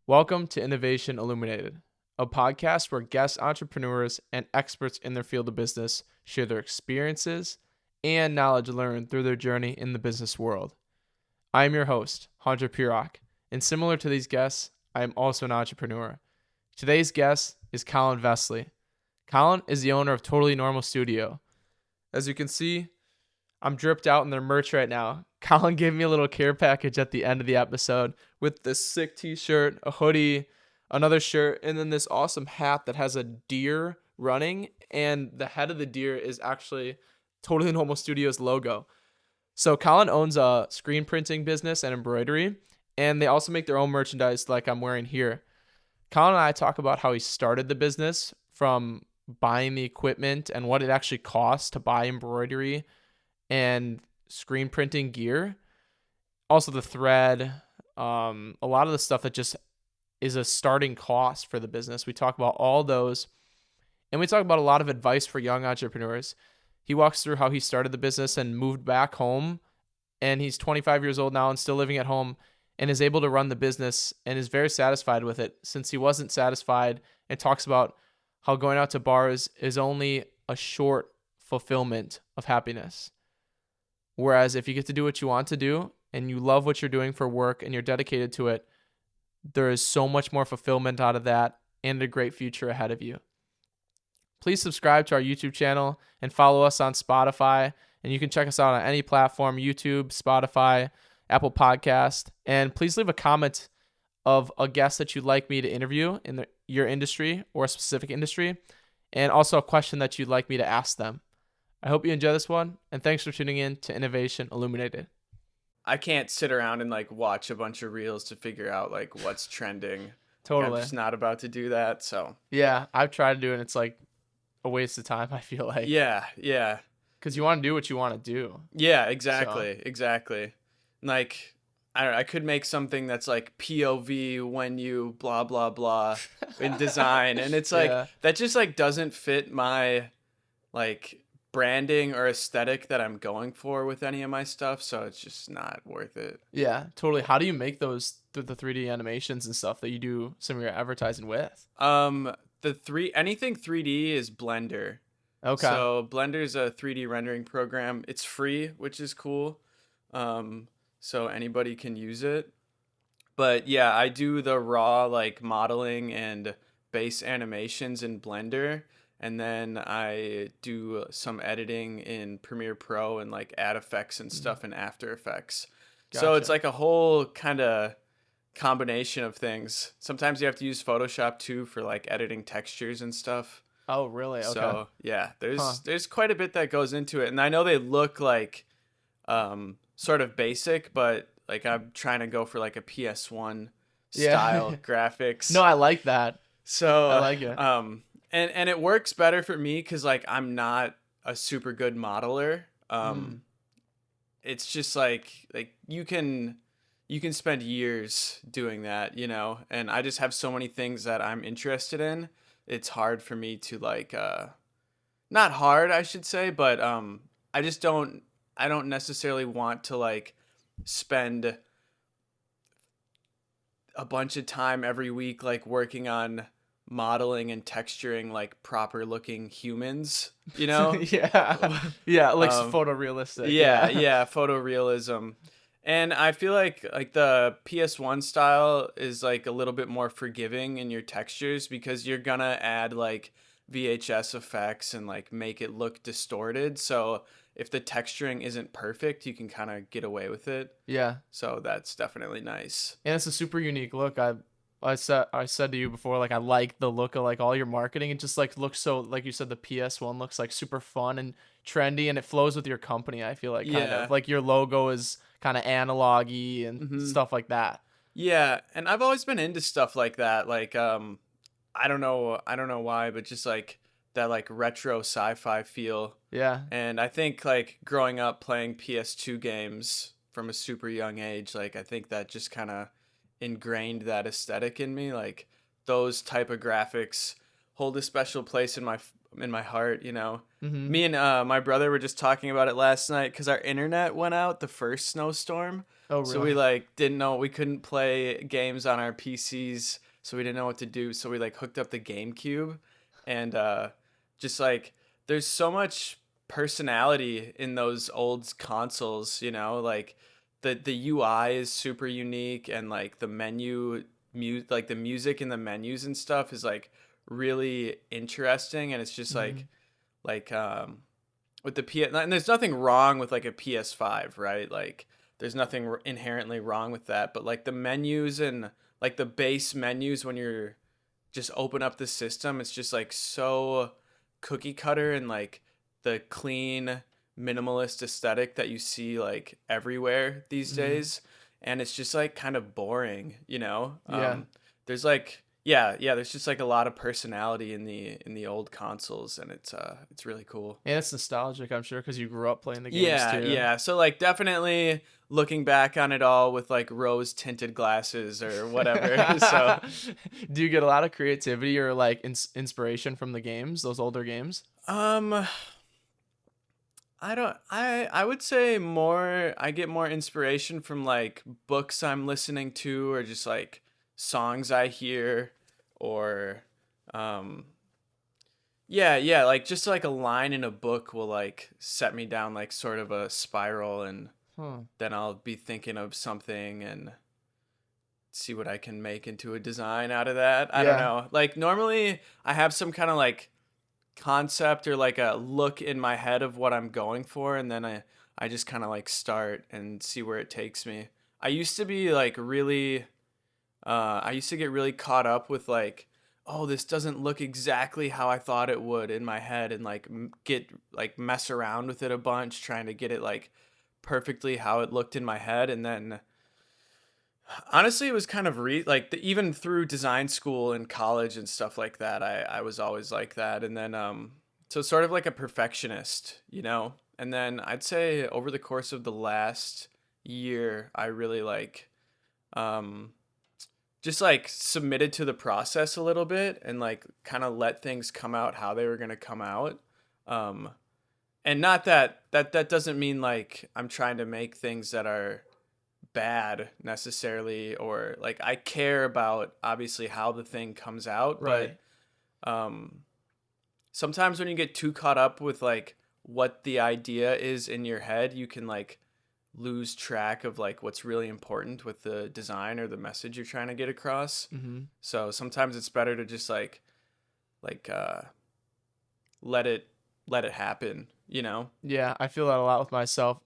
Welcome to Innovation Illuminated, a podcast where guest entrepreneurs and experts in their field of business share their experiences and knowledge learned through their journey in the business world. I am your host, Hunter Pirok, and similar to these guests, I am also an entrepreneur. Today's guest is Collin Vesley. Collin is the owner of Totally Normal Studio. As you can see, I'm dripped out in their merch right now. Collin gave me a little care package at the end of the episode with this sick t-shirt, a hoodie, another shirt, and then this awesome hat that has a deer running, and the head of the deer is actually Totally Normal Studios logo. So Collin owns a screen printing business and embroidery, and they also make their own merchandise like I'm wearing here. Collin and I talk about how he started the business from buying the equipment and what it actually costs to buy embroidery and screen printing gear, also the thread, a lot of the stuff that just is a starting cost for the business. We talk about all those, and we talk about a lot of advice for young entrepreneurs. He walks through how he started the business and moved back home, and he's 25 years old now and still living at home and is able to run the business and is very satisfied with it since he wasn't satisfied, and talks about how going out to bars is only a short fulfillment of happiness. Whereas if you get to do what you want to do and you love what you're doing for work and you're dedicated to it, there is so much more fulfillment out of that and a great future ahead of you. Please subscribe to our YouTube channel and follow us on Spotify. And you can check us out on any platform, YouTube, Spotify, Apple Podcast. And please leave a comment of a guest that you'd like me to interview in your industry or a specific industry. And also a question that you'd like me to ask them. I hope you enjoy this one, and thanks for tuning in to Innovation Illuminated. I can't sit around and watch a bunch of reels to figure out what's trending. Totally. I'm just not about to do that. So yeah, I've tried to do it, and it's a waste of time, I feel like. Yeah. Because you want to do what you want to do. Yeah, exactly. I don't know, I could make something that's POV when you blah blah blah in design, and it's that just doesn't fit my branding or aesthetic that I'm going for with any of my stuff, so it's just not worth it. Yeah, totally. How do you make those the 3D animations and stuff that you do some of your advertising with? Anything 3D is Blender. Okay. So Blender's a 3D rendering program. It's free, which is cool. So anybody can use it. But yeah, I do the raw modeling and base animations in Blender. And then I do some editing in Premiere Pro and add effects and stuff in After Effects. Gotcha. So it's a whole kind of combination of things. Sometimes you have to use Photoshop too for editing textures and stuff. Oh, really? Okay. So yeah, there's quite a bit that goes into it. And I know they look sort of basic, but I'm trying to go for a PS1 style graphics. No, I like that. So I like it. And it works better for me because I'm not a super good modeler. It's just you can spend years doing that, and I just have so many things that I'm interested in. It's hard for me to not hard, I should say, but I don't necessarily want to spend a bunch of time every week working on modeling and texturing proper looking humans, yeah photorealistic. Yeah, photorealism. And I feel the PS1 style is a little bit more forgiving in your textures because you're gonna add VHS effects and make it look distorted, so if the texturing isn't perfect, you can kind of get away with it. Yeah, so that's definitely nice, and it's a super unique look. I said to you before, I like the look of all your marketing. It just looks so, like you said, the PS1 looks super fun and trendy, and it flows with your company. I feel kind of your logo is kind of analog-y and stuff like that. Yeah, and I've always been into stuff like that. I don't know why, but just that retro sci-fi feel. Yeah. And I think growing up playing PS2 games from a super young age, I think that just kind of ingrained that aesthetic in me. Those type of graphics hold a special place in in my heart, you know. Mm-hmm. Me and my brother were just talking about it last night because our internet went out the first snowstorm. Oh, So we really? like didn't know, we couldn't play games on our PCs, so we didn't know what to do. So we like hooked up the GameCube, and just like there's so much personality in those old consoles, you know, like the UI is super unique, and like the like the music in the menus and stuff is like really interesting, and it's just Mm-hmm. like with the PS, and there's nothing wrong with like a PS5, right? Like there's nothing inherently wrong with that, but like the menus and like the base menus when you're just open up the system, it's just like so cookie cutter and like the clean minimalist aesthetic that you see like everywhere these Mm-hmm. days, and it's just like kind of boring, you know. Yeah. There's like yeah, there's just like a lot of personality in the old consoles, and it's really cool. And it's nostalgic, I'm sure, because you grew up playing the games Yeah, too. yeah. So like definitely looking back on it all with like rose tinted glasses or whatever. So Do you get a lot of creativity or like inspiration from the games, those older games? um I don't I would say more I get more inspiration from like books I'm listening to, or just like songs I hear, or um yeah, like just like a line in a book will like set me down like sort of a spiral, and Huh. then I'll be thinking of something and see what I can make into a design out of that. I don't Yeah. know. Like normally I have some kind of like concept or like a look in my head of what I'm going for, and then I just kind of like start and see where it takes me. I used to be like really I used to get really caught up with like, oh, this doesn't look exactly how I thought it would in my head, and like get like mess around with it a bunch trying to get it like perfectly how it looked in my head. And then honestly, it was kind of like even through design school and college and stuff like that, I was always like that. And then so sort of like a perfectionist, you know. And then I'd say over the course of the last year, I really like um just like submitted to the process a little bit, and like kind of let things come out how they were going to come out. Um and not that doesn't mean like I'm trying to make things that are bad necessarily, or like I care about obviously how the thing comes out, but Right. um sometimes when you get too caught up with like what the idea is in your head, you can like lose track of like what's really important with the design or the message you're trying to get across. Mm-hmm. So sometimes it's better to just like let it let it happen, you know. Yeah, I feel that a lot with myself.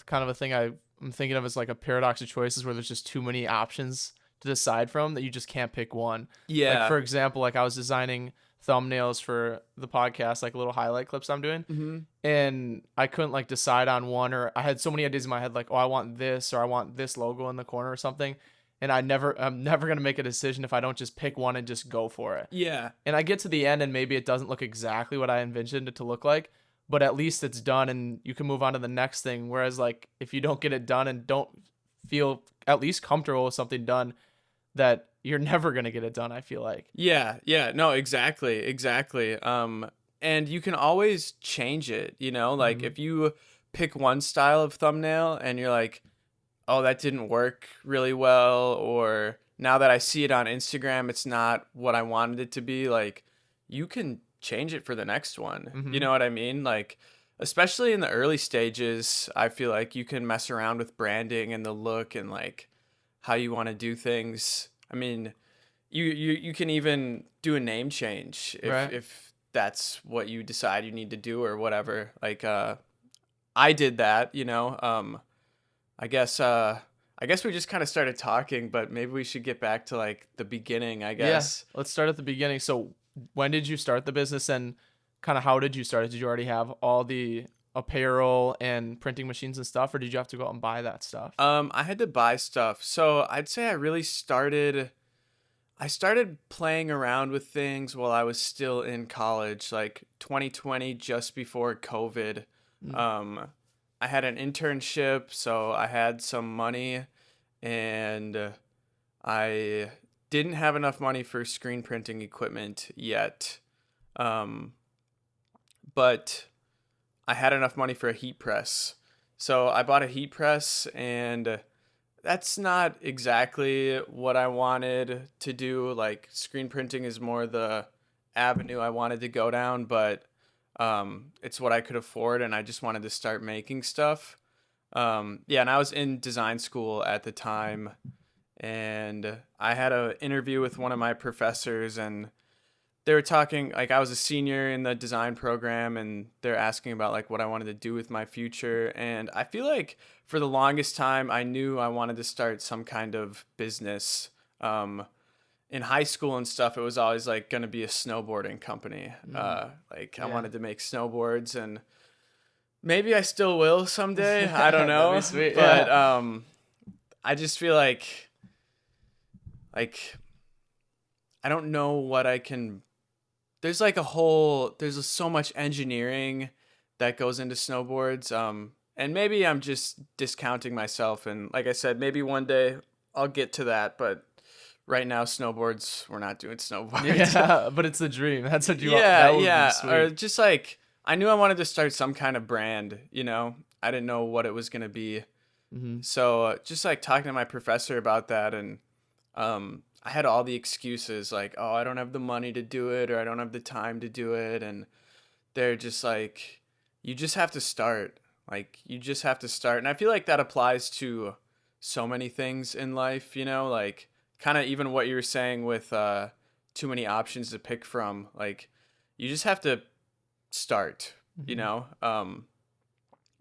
Kind of a thing I'm thinking of is like a paradox of choices where there's just too many options to decide from that you just can't pick one. Like Yeah. for example, like I was designing thumbnails for the podcast, like little highlight clips I'm doing, Mhm. and I couldn't like decide on one, or I had so many ideas in my head like, oh, I want this, or I want this logo in the corner or something, and I'm never gonna make a decision if I don't just pick one and just go for it. Yeah. And I get to the end and maybe it doesn't look exactly what I envisioned it to look like, but at least it's done and you can move on to the next thing. Whereas like if you don't get it done and don't feel at least comfortable with something done, that you're never gonna get it done, I feel like. Yeah, no, exactly. And you can always change it, you know, like Mm-hmm. if you pick one style of thumbnail and you're like, oh, that didn't work really well, or now that I see it on Instagram, it's not what I wanted it to be, like you can change it for the next one. You Mm-hmm. know what I mean? Like, especially in the early stages, I feel like you can mess around with branding and the look and like how you want to do things. I mean, you can even do a name change Right. if that's what you decide you need to do or whatever. Like I did that, you know. I guess I guess we just kind of started talking, but maybe we should get back to like the beginning, I Yeah. guess. Let's start at the beginning. So when did you start the business and kind of how did you start it? Did you already have all the apparel and printing machines and stuff, or did you have to go out and buy that stuff? I had to buy stuff. So I'd say I started playing around with things while I was still in college, like 2020, just before COVID. Mm. Um, I had an internship, so I had some money, and I didn't have enough money for screen printing equipment yet. Um, but I had enough money for a heat press. So I bought a heat press, and that's not exactly what I wanted to do. Like, screen printing is more the avenue I wanted to go down, but it's what I could afford, and I just wanted to start making stuff. Yeah, and I was in design school at the time, and I had an interview with one of my professors, and they were talking, like, I was a senior in the design program, and they're asking about like what I wanted to do with my future. And I feel like for the longest time I knew I wanted to start some kind of business. In high school and stuff, it was always like going to be a snowboarding company. Like, I Yeah. wanted to make snowboards, and maybe I still will someday. I don't That'd be know. sweet. But Yeah. I just feel like I don't know what I can. There's like there's so much engineering that goes into snowboards. And maybe I'm just discounting myself, and like I said, maybe one day I'll get to that, but right now snowboards, we're not doing snowboards. Yeah, but it's a dream. That's what you want. Yeah, That would be yeah, or sweet. just like, I knew I wanted to start some kind of brand, I didn't know what it was going to be. Hmm. So just like talking to my professor about that, and I had all the excuses like, oh, I don't have the money to do it, or I don't have the time to do it, and they're just like, you just have to start. Like, you just have to start, and I feel like that applies to so many things in life. Like, kind of even what you were saying with too many options to pick from. Like, you just have to start. You Hmm. know,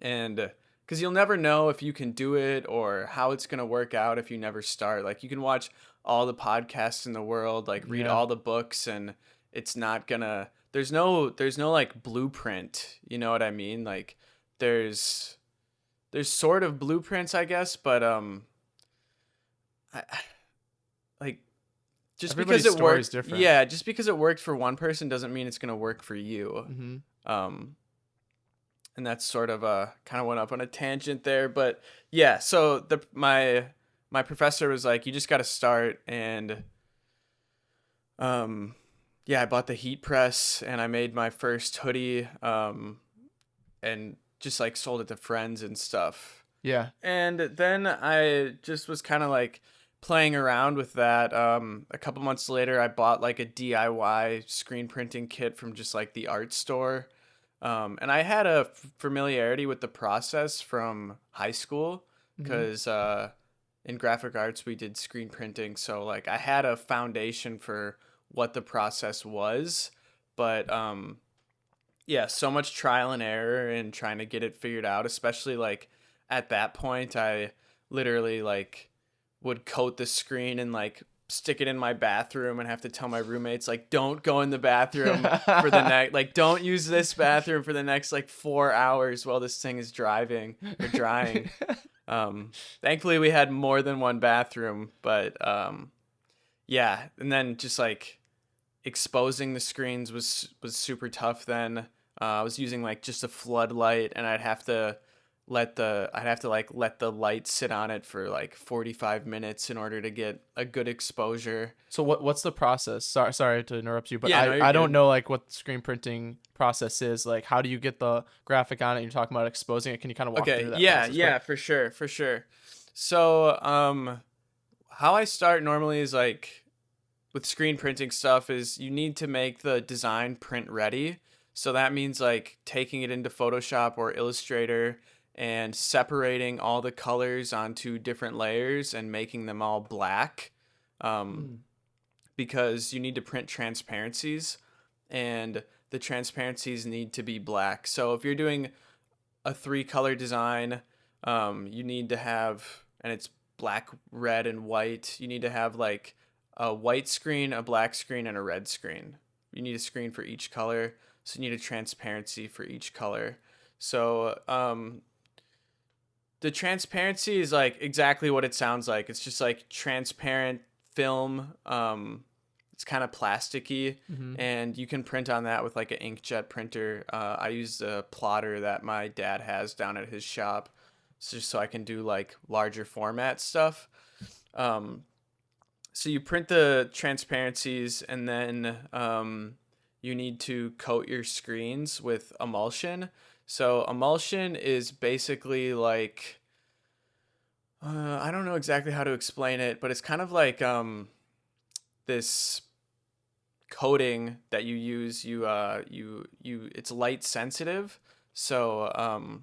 and because you'll never know if you can do it or how it's going to work out if you never start. Like, you can watch all the podcasts in the world, like read Yeah. all the books, and it's not gonna, there's no like blueprint, you know what I mean? Like, there's sort of blueprints, I guess, but I, like, just because Everybody's it story is worked, different. yeah, just because it worked for one person doesn't mean it's going to work for you. Hmm. um and that's sort of kind of went up on a tangent there, but yeah. So my professor was like, you just got to start. And um yeah, I bought the heat press, and I made my first hoodie, and just like sold it to friends and stuff. Yeah. And then I just was kind of like playing around with that. A couple months later, I bought like a DIY screen printing kit from just like the art store. And I had a familiarity with the process from high school, Hmm. because in graphic arts we did screen printing. So like, I had a foundation for what the process was. But yeah, so much trial and error and trying to get it figured out, especially like at that point. I literally like would coat the screen and like stick it in my bathroom, and have to tell my roommates like, don't go in the bathroom for the next, like, don't use this bathroom for the next like 4 hours while this thing is driving or drying. Thankfully we had more than one bathroom, but yeah. And then just like exposing the screens was super tough then. I was using like just a floodlight, and I'd have to let the light sit on it for like 45 minutes in order to get a good exposure. So what's the process? Sorry to interrupt you, but Yeah, no, you're I don't good. know like what the screen printing process is. Like, how do you get the graphic on it? You're talking about exposing it. Can you kind of walk Okay, through that yeah, process quick? yeah, for sure, for sure. So, how I start normally is like, with screen printing stuff, is you need to make the design print ready. So that means like taking it into Photoshop or Illustrator and separating all the colors onto different layers and making them all black. Um, Mm. because you need to print transparencies, and the transparencies need to be black. So if you're doing a 3 color design, you need to have, and it's black, red, and white. You need to have like a white screen, a black screen, and a red screen. You need a screen for each color, so you need a transparency for each color. So the transparency is like exactly what it sounds like. It's just like transparent film. It's kind of plasticky, Hmm. and you can print on that with like an inkjet printer. I use a plotter that my dad has down at his shop, just so I can do like larger format stuff. So you print the transparencies, and then you need to coat your screens with emulsion. So emulsion is basically like, I don't know exactly how to explain it, but it's kind of like this coating that you use. You it's light sensitive. So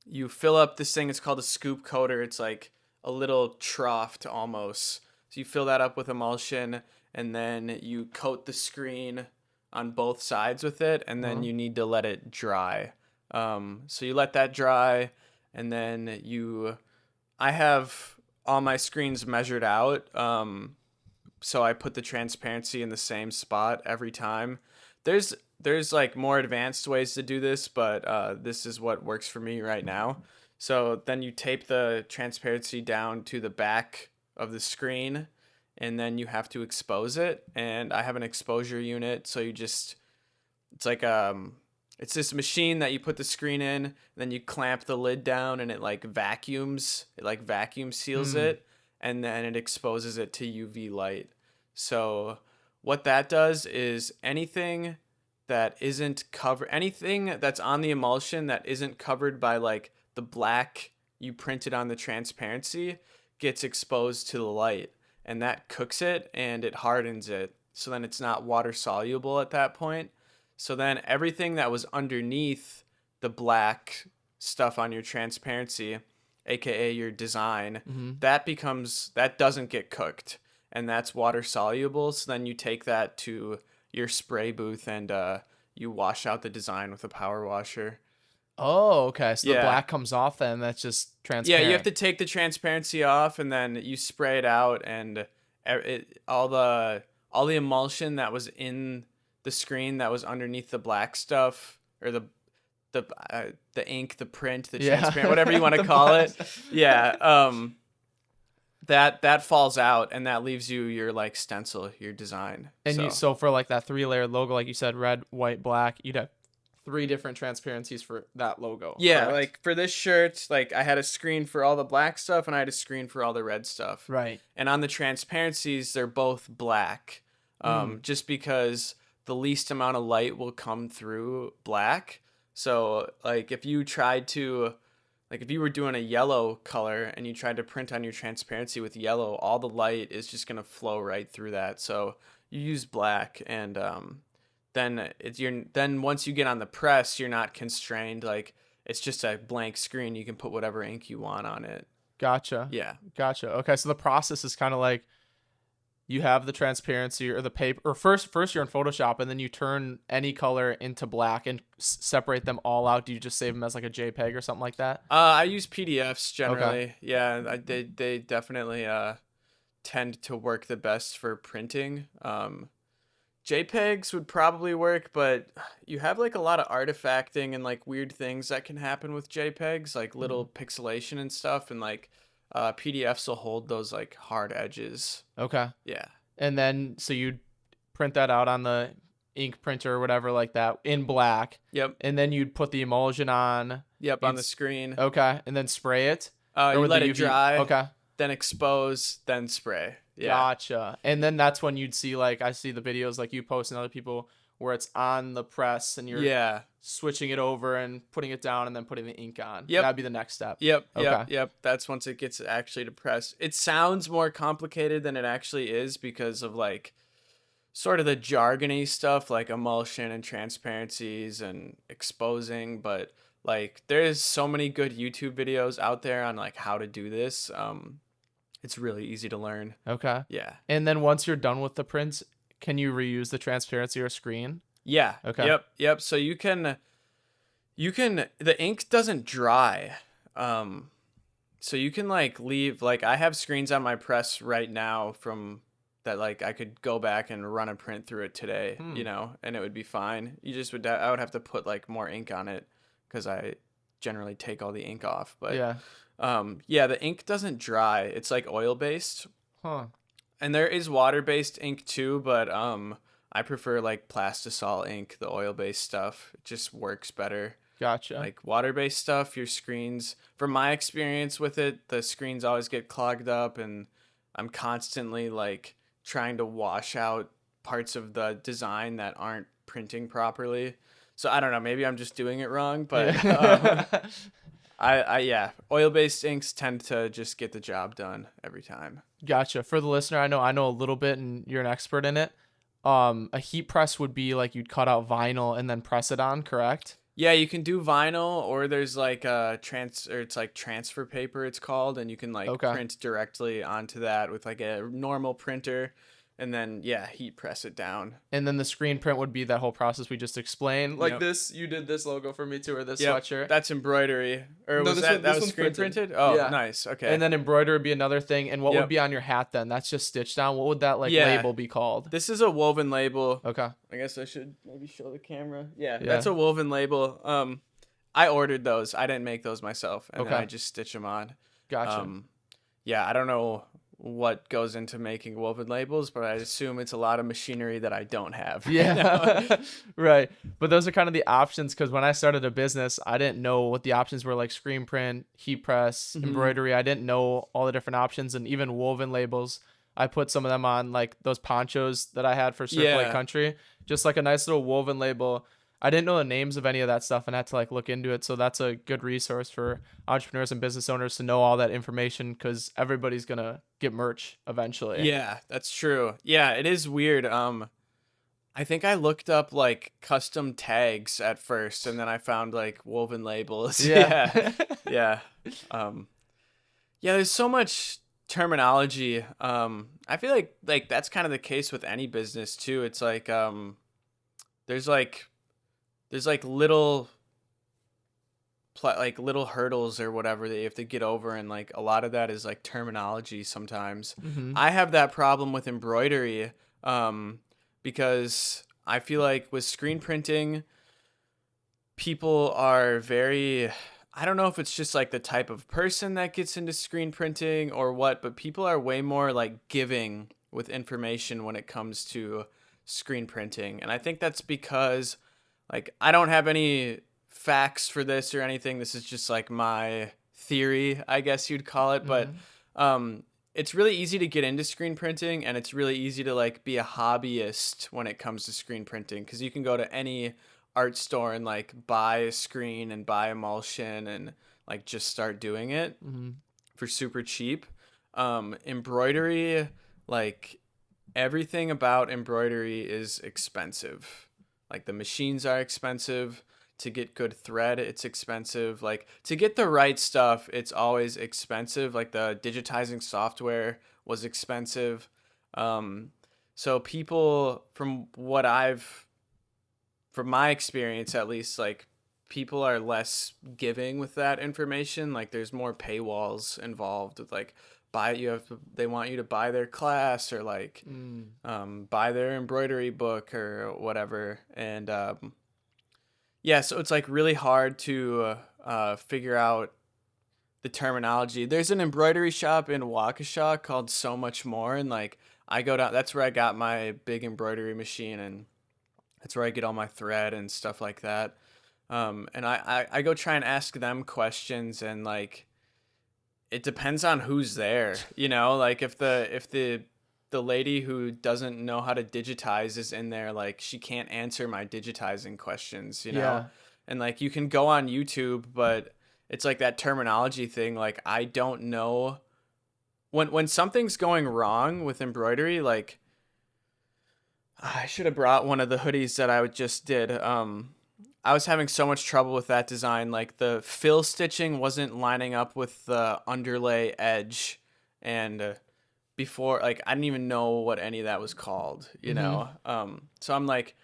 you fill up this thing. It's called a scoop coater. It's like a little trough almost. So you fill that up with emulsion, and then you coat the screen on both sides with it, and then you need to let it dry. So you let that dry, and then I have all my screens measured out. So I put the transparency in the same spot every time. There's like more advanced ways to do this, but this is what works for me right now. So then you tape the transparency down to the back of the screen, and then you have to expose it. And I have an exposure unit, so it's like it's this machine that you put the screen in, and then you clamp the lid down, and it like vacuum seals it, and then it exposes it to UV light. So what that does is anything that's on the emulsion that isn't covered by like the black you printed on the transparency gets exposed to the light, and that cooks it and it hardens it. So then it's not water soluble at that point. So then everything that was underneath the black stuff on your transparency, aka your design, that doesn't get cooked, and that's water soluble. So then you take that to your spray booth and you wash out the design with a power washer. Oh, okay. So the Yeah. black comes off then. That's just Yeah, transparent. you have to take the transparency off, and then you spray it out, and all the emulsion that was in the screen that was underneath the black stuff, or the ink, the print, the transparent, whatever you want to call it. Yeah. That falls out, and that leaves you your like stencil, your design. And so for like that 3-layer logo, like you said, red, white, black, you'd have 3 different transparencies for that logo. Yeah, correct? like for this shirt, like I had a screen for all the black stuff, and I had a screen for all the red stuff. Right. And on the transparencies, they're both black, just because the least amount of light will come through black. So like if you were doing a yellow color and you tried to print on your transparency with yellow, all the light is just gonna flow right through that. So you use black, and then once you get on the press, you're not constrained. Like it's just a blank screen. You can put whatever ink you want on it. Gotcha. Yeah. Gotcha. Okay, so the process is kind of like you have the transparency or the paper, or first you're in Photoshop, and then you turn any color into black and separate them all out. Do you just save them as like a JPEG or something like that? I use PDFs generally. Okay. Yeah, they definitely tend to work the best for printing. JPEGs would probably work, but you have like a lot of artifacting and like weird things that can happen with JPEGs, like little pixelation and stuff, and like PDFs will hold those like hard edges. Okay. Yeah. And then so you'd print that out on the ink printer or whatever like that in black. Yep. And then you'd put the emulsion on. Yep, on the screen. Okay. And then spray it. You with let the it UV dry. Okay. Then expose, then spray. Yeah. Gotcha. And then that's when you'd see, like, I see the videos like you post and other people where it's on the press and you're switching it over and putting it down and then putting the ink on. Yep. That'd be the next step. Yep. Okay. Yep. That's once it gets actually to press. It sounds more complicated than it actually is because of like sort of the jargony stuff like emulsion and transparencies and exposing, but like there's so many good YouTube videos out there on like how to do this. It's really easy to learn. Okay. Yeah. And then once you're done with the prints, can you reuse the transparency or screen? Yeah. Okay. Yep. So you can the ink doesn't dry. So you can like leave, like I have screens on my press right now from that, like I could go back and run a print through it today, and it would be fine. I would have to put like more ink on it because I generally take all the ink off, but the ink doesn't dry. It's like oil based. Huh. And there is water based ink too, but I prefer like plastisol ink, the oil based stuff. It just works better. Gotcha. Like water based stuff, your screens, from my experience with it, the screens always get clogged up, and I'm constantly like trying to wash out parts of the design that aren't printing properly. So I don't know, maybe I'm just doing it wrong, but Yeah. yeah, oil-based inks tend to just get the job done every time. Gotcha. For the listener, I know a little bit, and you're an expert in it. A heat press would be like you'd cut out vinyl and then press it on, correct? Yeah, you can do vinyl, or there's like or it's like transfer paper it's called, and you can like Okay. print directly onto that with like a normal printer, and then yeah, heat press it down. And then the screen print would be that whole process we just explained. Like Yep. this, you did this logo for me too, or this Yep, sweatshirt. that's embroidery. Or No, was this that was one's screen printed. printed? Oh, Yeah. nice. Okay. And then embroidery would be another thing. And what would Yep. be on your hat then? That's just stitched down. What would that like Yeah. label be called? This is a woven label. Okay. I guess I should maybe show the camera. Yeah, Yeah. that's a woven label. I ordered those. I didn't make those myself, and then Okay. I just stitch them on. Gotcha. Yeah, I don't know what goes into making woven labels, but I assume it's a lot of machinery that I don't have. Yeah. Right. But those are kind of the options, because when I started a business, I didn't know what the options were, like screen print, heat press, embroidery. I didn't know all the different options, and even woven labels. I put some of them on like those ponchos that I had for Surf Lake Yeah. Country, just like a nice little woven label. I didn't know the names of any of that stuff and had to like look into it. So that's a good resource for entrepreneurs and business owners to know all that information, because everybody's going to get merch eventually. Yeah, that's true. Yeah, it is weird. I think I looked up like custom tags at first, and then I found like woven labels. Yeah. Yeah. Yeah, there's so much terminology. I feel like that's kind of the case with any business too. It's like there's like little like little hurdles or whatever that you have to get over, and like a lot of that is like terminology sometimes. I have that problem with embroidery because I feel like with screen printing, people are very, I don't know if it's just like the type of person that gets into screen printing or what, but people are way more like giving with information when it comes to screen printing. And I think that's because like I don't have any facts for this or anything. This is just like my theory, I guess you'd call it. But it's really easy to get into screen printing, and it's really easy to like be a hobbyist when it comes to screen printing, because you can go to any art store and like buy a screen and buy emulsion and like just start doing it for super cheap. Embroidery, like everything about embroidery is expensive. Like the machines are expensive. To get good thread, it's expensive. Like to get the right stuff, it's always expensive. Like the digitizing software was expensive. So people, from my experience at least, like people are less giving with that information. Like there's more paywalls involved with like they want you to buy their class or like buy their embroidery book or whatever. And yeah, so it's like really hard to figure out the terminology. There's an embroidery shop in Waukesha called So Much More, and like I go down, that's where I got my big embroidery machine, and that's where I get all my thread and stuff like that. And I go try and ask them questions, and like it depends on who's there, you know, like if the lady who doesn't know how to digitize is in there, like she can't answer my digitizing questions, you know? Yeah. And like you can go on YouTube, but it's like that terminology thing. Like I don't know when something's going wrong with embroidery. Like I should have brought one of the hoodies that I just did. I was having so much trouble with that design. Like the fill stitching wasn't lining up with the underlay edge, and before, like I didn't even know what any of that was called, you know? So I'm like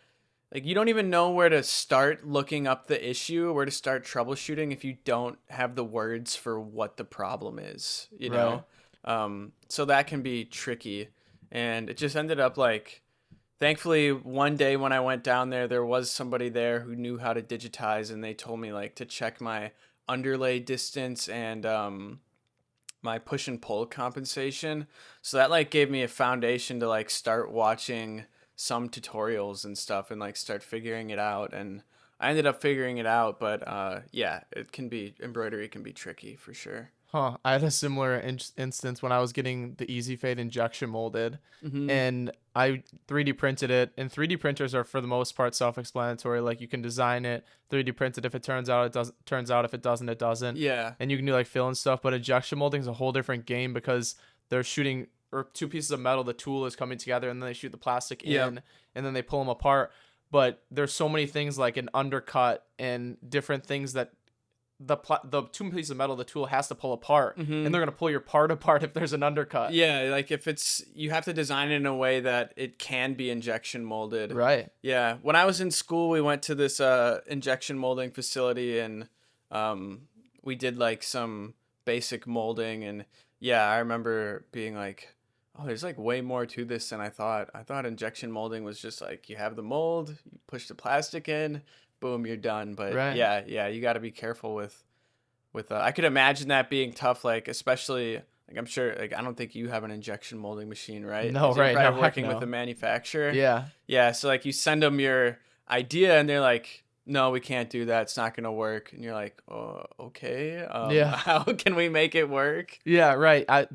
you don't even know where to start looking up the issue, where to start troubleshooting if you don't have the words for what the problem is, you know? So that can be tricky. And it just ended up like, thankfully one day when I went down there was somebody there who knew how to digitize, and they told me like to check my underlay distance and my push and pull compensation. So that like gave me a foundation to like start watching some tutorials and stuff and like start figuring it out. And I ended up figuring it out, but yeah, embroidery can be tricky for sure. I had a similar instance when I was getting the Easy Fade injection molded, and I 3D printed it, and 3D printers are for the most part self-explanatory. Like you can design it, 3D print it. If it turns out, it does. Turns out, if it doesn't, it doesn't. Yeah. And you can do like fill and stuff. But injection molding is a whole different game because they're shooting or two pieces of metal. The tool is coming together, and then they shoot the plastic Yep. in, and then they pull them apart. But there's so many things like an undercut and different things that the two pieces of metal the tool has to pull apart, Mhm. and they're gonna pull your part apart if there's an undercut. Yeah, like if it's you have to design it in a way that it can be injection molded. Right. Yeah, when I was in school, we went to this injection molding facility, and we did like some basic molding, and yeah, I remember being like, oh, there's like way more to this than I thought. I thought injection molding was just like you have the mold, you push the plastic in, boom, you're done. But Right. yeah, you got to be careful with I could imagine that being tough, like especially like I'm sure like I don't think you have an injection molding machine, right? No, 'Cause you're right, probably no, heck working with no. a manufacturer. Yeah. Yeah, so like you send them your idea and they're like, "No, we can't do that. It's not going to work." And you're like, "Oh, okay. Yeah. How can we make it work?" Yeah, right. I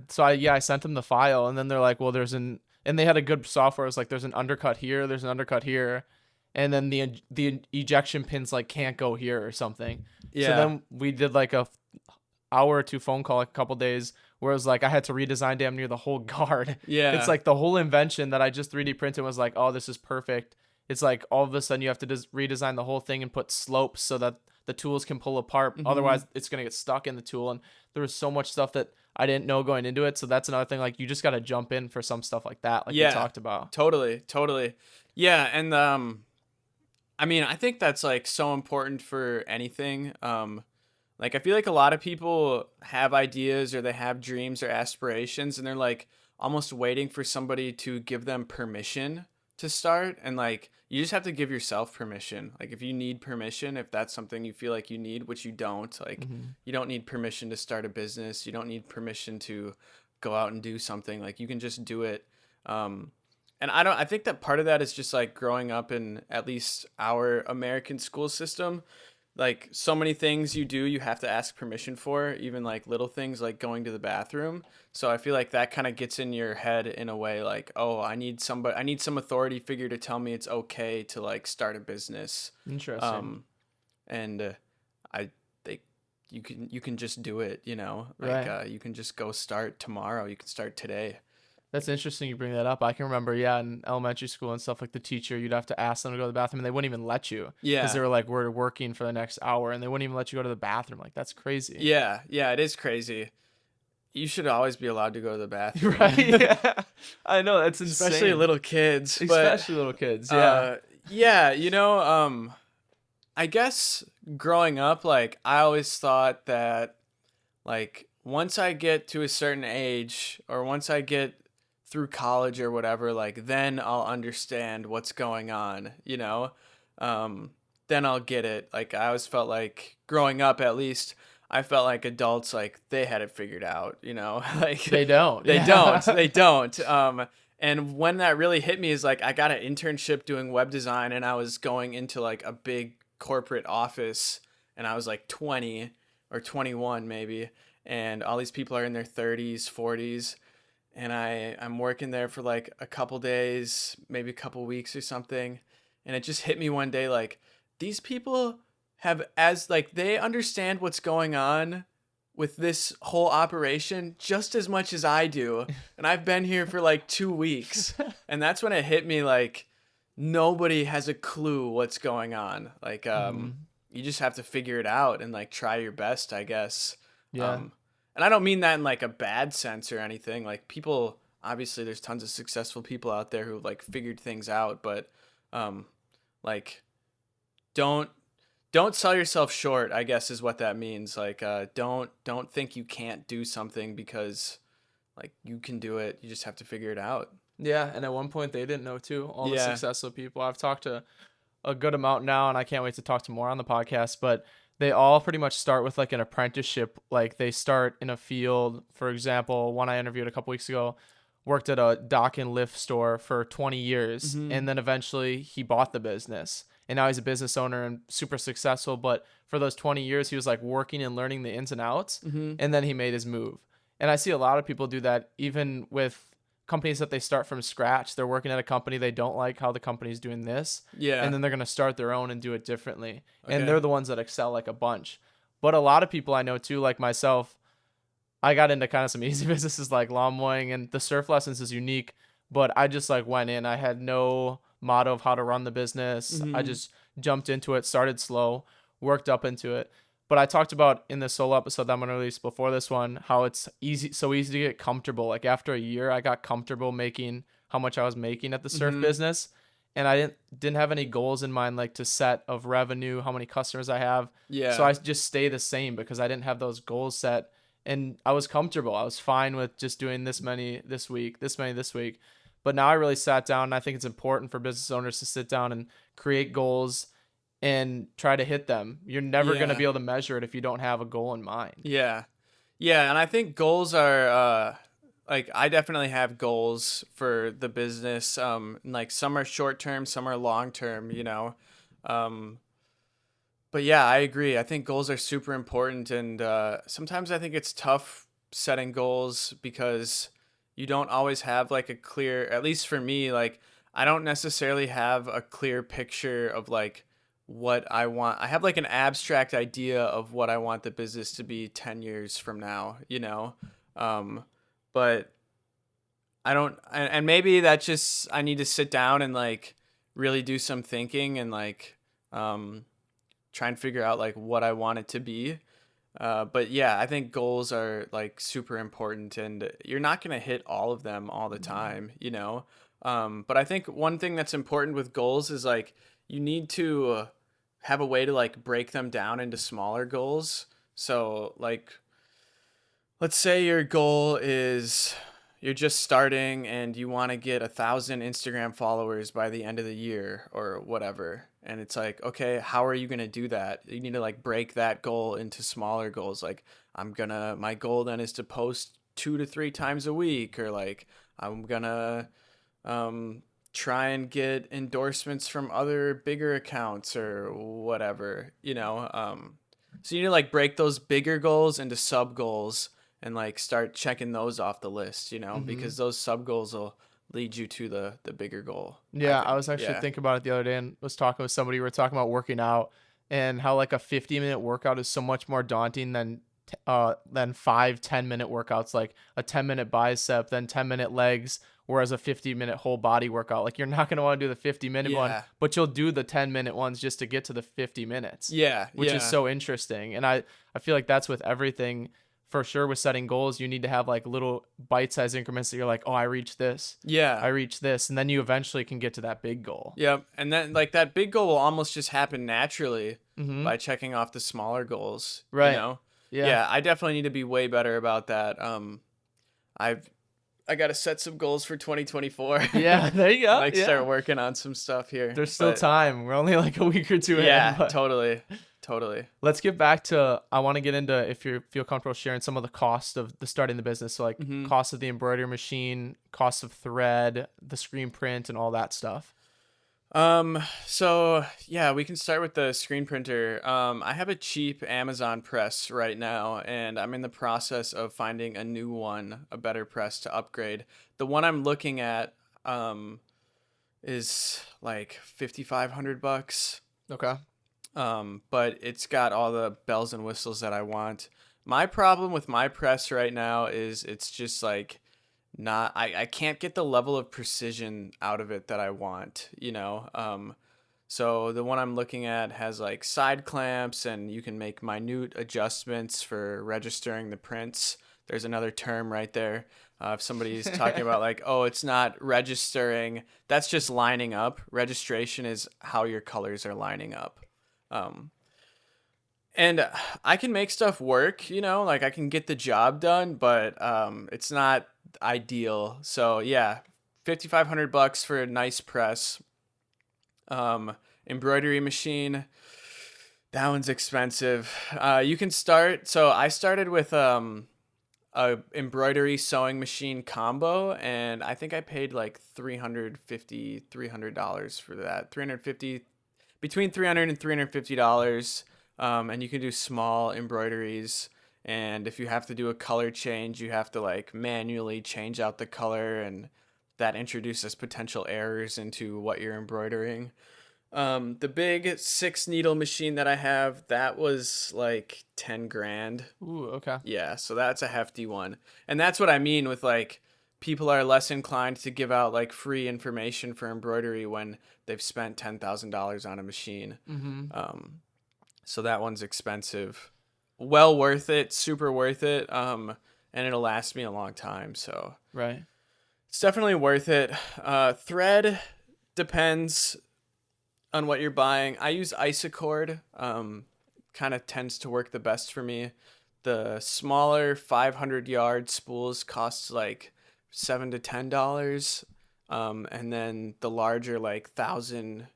sent them the file, and then they're like, well, and they had a good software. It was like, there's an undercut here, there's an undercut here, and then the ejection pins like can't go here or something. Yeah. So then we did like a hour or two phone call, like a couple days, where it was like I had to redesign damn near the whole guard. Yeah. It's like the whole invention that I just 3D printed was like, oh, this is perfect. It's like all of a sudden you have to redesign the whole thing and put slopes so that the tools can pull apart. Mhm. Otherwise, it's going to get stuck in the tool. And there was so much stuff that I didn't know going into it. So that's another thing. Like you just got to jump in for some stuff like that, like we Yeah. talked about. Totally. Yeah, and I mean, I think that's like so important for anything. Like I feel like a lot of people have ideas or they have dreams or aspirations and they're like almost waiting for somebody to give them permission to start, and like you just have to give yourself permission. Like if you need permission, if that's something you feel like you need, which you don't, like Mhm. you don't need permission to start a business, you don't need permission to go out and do something. Like you can just do it. And I think that part of that is just like growing up in at least our American school system. Like so many things you do, you have to ask permission for, even like little things like going to the bathroom. So I feel like that kind of gets in your head in a way like, oh, I need some authority figure to tell me it's okay to like start a business. Interesting. And I think you can just do it, you know, like Right. you can just go start tomorrow. You can start today. That's interesting you bring that up. I can remember, yeah, in elementary school and stuff, like the teacher, you'd have to ask them to go to the bathroom and they wouldn't even let you. Yeah. Because they were like, we're working for the next hour and they wouldn't even let you go to the bathroom. Like, that's crazy. Yeah, it is crazy. You should always be allowed to go to the bathroom. Right? Yeah. I know, that's insane. Especially little kids. Especially little kids, yeah. Yeah, you know, I guess growing up, like, I always thought that, like, once I get to a certain age or once I get through college or whatever, like, then I'll understand what's going on, you know? Then I'll get it. Like, I always felt like, growing up at least, I felt like adults, like, they had it figured out, you know? Like, They don't. They Yeah. don't. And when that really hit me is, like, I got an internship doing web design, and I was going into, like, a big corporate office, and I was, like, 20 or 21 maybe, and all these people are in their 30s, 40s, and I'm working there for like a couple days, maybe a couple weeks or something, and it just hit me one day like these people they understand what's going on with this whole operation just as much as I do, and I've been here for like 2 weeks, and that's when it hit me like nobody has a clue what's going on. Like you just have to figure it out and like try your best, I guess. Yeah. And I don't mean that in like a bad sense or anything. Like people, obviously there's tons of successful people out there who like figured things out, but like don't sell yourself short, I guess is what that means. Like don't think you can't do something because like you can do it. You just have to figure it out. Yeah, and at one point they didn't know too. All the Yeah. successful people. I've talked to a good amount now, and I can't wait to talk to more on the podcast, but they all pretty much start with like an apprenticeship. Like they start in a field. For example, one I interviewed a couple weeks ago worked at a dock and lift store for 20 years. Mhm. And then eventually he bought the business. And now he's a business owner and super successful. But for those 20 years, he was like working and learning the ins and outs. Mm-hmm. And then he made his move. And I see a lot of people do that even with companies that they start from scratch. They're working at a company, they don't like how the company's doing this, and Yeah. then they're going to start their own and do it differently. And Okay. they're the ones that excel like a bunch. But a lot of people I know too, like myself, I got into kind of some easy businesses like lawn mowing, and the surf lessons is unique, but I just like went in. I had no motto of how to run the business. I Mhm. just jumped into it, started slow, worked up into it. But I talked about in the solo episode that I'm gonna release before this one how it's so easy to get comfortable. Like after a year, I got comfortable making how much I was making at the surf Mhm. business, and I didn't have any goals in mind like to set of revenue, how many customers I have. So Yeah. I just stay the same because I didn't have those goals set, and I was comfortable. I was fine with just doing this many this week, this many this week. But now I really sat down, and I think it's important for business owners to sit down and create goals and try to hit them. You're never going to Yeah. be able to measure it if you don't have a goal in mind. Yeah. Yeah, and I think goals are like I definitely have goals for the business. Like some are short term, some are long term, you know. Um but yeah, I agree. I think goals are super important, and sometimes I think it's tough setting goals because you don't always have like a clear, at least for me, like I don't necessarily have a clear picture of like what I want. I have like an abstract idea of what I want the business to be 10 years from now, you know? Um, but I don't, and maybe that's just, I need to sit down and like really do some thinking and like, um, try and figure out like what I want it to be. But yeah, I think goals are like super important, and you're not going to hit all of them all the time, you know? But I think one thing that's important with goals is like you need to have a way to like break them down into smaller goals. So, like, let's say your goal is you're just starting and you want to get 1,000 Instagram followers by the end of the year or whatever. And it's like, okay, how are you going to do that? You need to like break that goal into smaller goals. Like, my goal then is to post 2 to 3 times a week, or like, I'm gonna, try and get endorsements from other bigger accounts or whatever, you know? So you need to like break those bigger goals into sub goals and like start checking those off the list, you know, Hmm. because those sub goals will lead you to the bigger goal, I Yeah, I think. was actually Yeah. thinking about it the other day and was talking with somebody. We were talking about working out and how like a 50-minute workout is so much more daunting than 5 10-minute workouts, like a 10-minute bicep, then 10-minute legs, whereas a 50-minute whole body workout. Like you're not going to want to do the 50-minute one, Yeah. but you'll do the 10-minute ones just to get to the 50 minutes, Yeah. which is Yeah. so interesting. And I feel like that's with everything. For sure, with setting goals, you need to have like little bite-sized increments that you're like, oh, I reached this, Yeah. I reached this, and then you eventually can get to that big goal. Yep. And then like that big goal will almost just happen naturally Mm-hmm. by checking off the smaller goals, you Right. know? Yeah. Yeah, I definitely need to be way better about that. I've I got to set some goals for 2024. Yeah. There you go. Like Yeah. start working on some stuff here. There's still But time. We're only like a week or two in, yeah, but totally. Totally. let's get back to. I want to get into if you feel comfortable sharing some of the cost of the starting the business. So like Mhm. cost of the embroidery machine, cost of thread, the screen print, and all that stuff. So yeah, we can start with the screen printer. I have a cheap Amazon press right now, and I'm in the process of finding a new one, a better press to upgrade. The one I'm looking at, is like $5,500. Okay. But it's got all the bells and whistles that I want. My problem with my press right now is it's just like not I can't get the level of precision out of it that I want, you know. So the one I'm looking at has like side clamps, and you can make minute adjustments for registering the prints. There's another term right there. If somebody's talking about like, oh, it's not registering, that's just lining up. Registration is how your colors are lining up. Um, and I can make stuff work, you know, like I can get the job done, but it's not ideal. So yeah, $5,500 for a nice press. Embroidery machine, that one's expensive. You can start. So I started with a embroidery sewing machine combo, and I think I paid like $300 for that. 350 between $300 and $350. And you can do small embroideries. And if you have to do a color change, you have to like manually change out the color, and that introduces potential errors into what you're embroidering. The big 6 needle machine that I have, that was like 10 grand. Ooh, okay. Yeah, so that's a hefty one. And that's what I mean with like people are less inclined to give out like free information for embroidery when they've spent $10,000 on a machine. Mm-hmm. So that one's expensive. Well worth it, super worth it. And it'll last me a long time, so Right. it's definitely worth it. Thread depends on what you're buying. I use Isocord. Kind of tends to work the best for me. The smaller 500-yard spools cost like $7 to $10. And then the larger like 10,000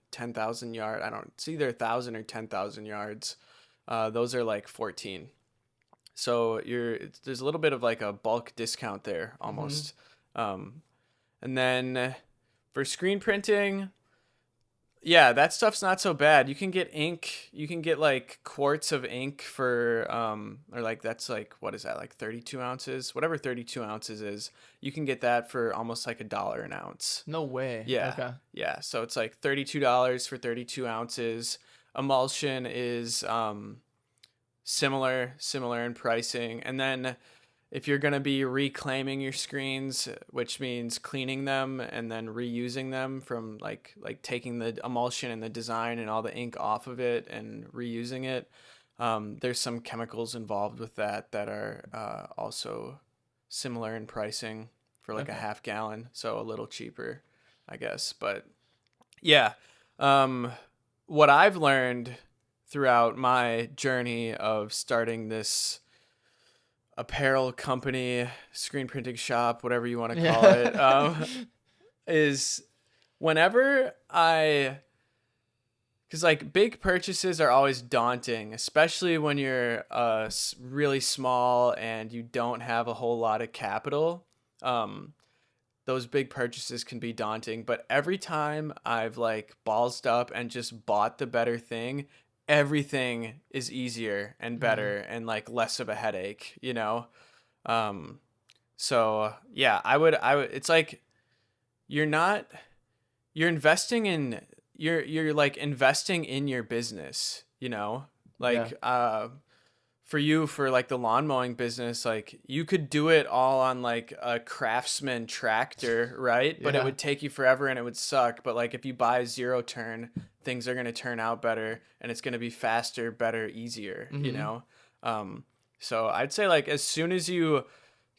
yard. It's either 1,000 or 10,000 yards. Those are like 14. So there's a little bit of like a bulk discount there almost. And then for screen printing, yeah, that stuff's not so bad. You can get ink. You can get like quarts of ink for, or like that's like, what is that? Like 32 ounces, whatever 32 ounces is. You can get that for almost like $1 an ounce. No way. Yeah. Okay. Yeah. So it's like $32 for 32 ounces. Emulsion is similar in pricing. And then if you're going to be reclaiming your screens, which means cleaning them and then reusing them from like taking the emulsion and the design and all the ink off of it and reusing it, there's some chemicals involved with that are also similar in pricing for like a half gallon, so a little cheaper, I guess. But yeah, what I've learned throughout my journey of starting this apparel company, screen printing shop, whatever you want to call it, is whenever because like big purchases are always daunting, especially when you're really small and you don't have a whole lot of capital. Those big purchases can be daunting, but every time I've like ballsed up and just bought the better thing, everything is easier and better and like less of a headache, you know? So yeah, I would, it's like, you're investing in, you're like investing in your business, you know? Like, for like the lawn mowing business, like you could do it all on like a Craftsman tractor, right? But it would take you forever and it would suck. But like if you buy a zero turn, things are going to turn out better and it's going to be faster, better, easier, you know? So I'd say like as soon as you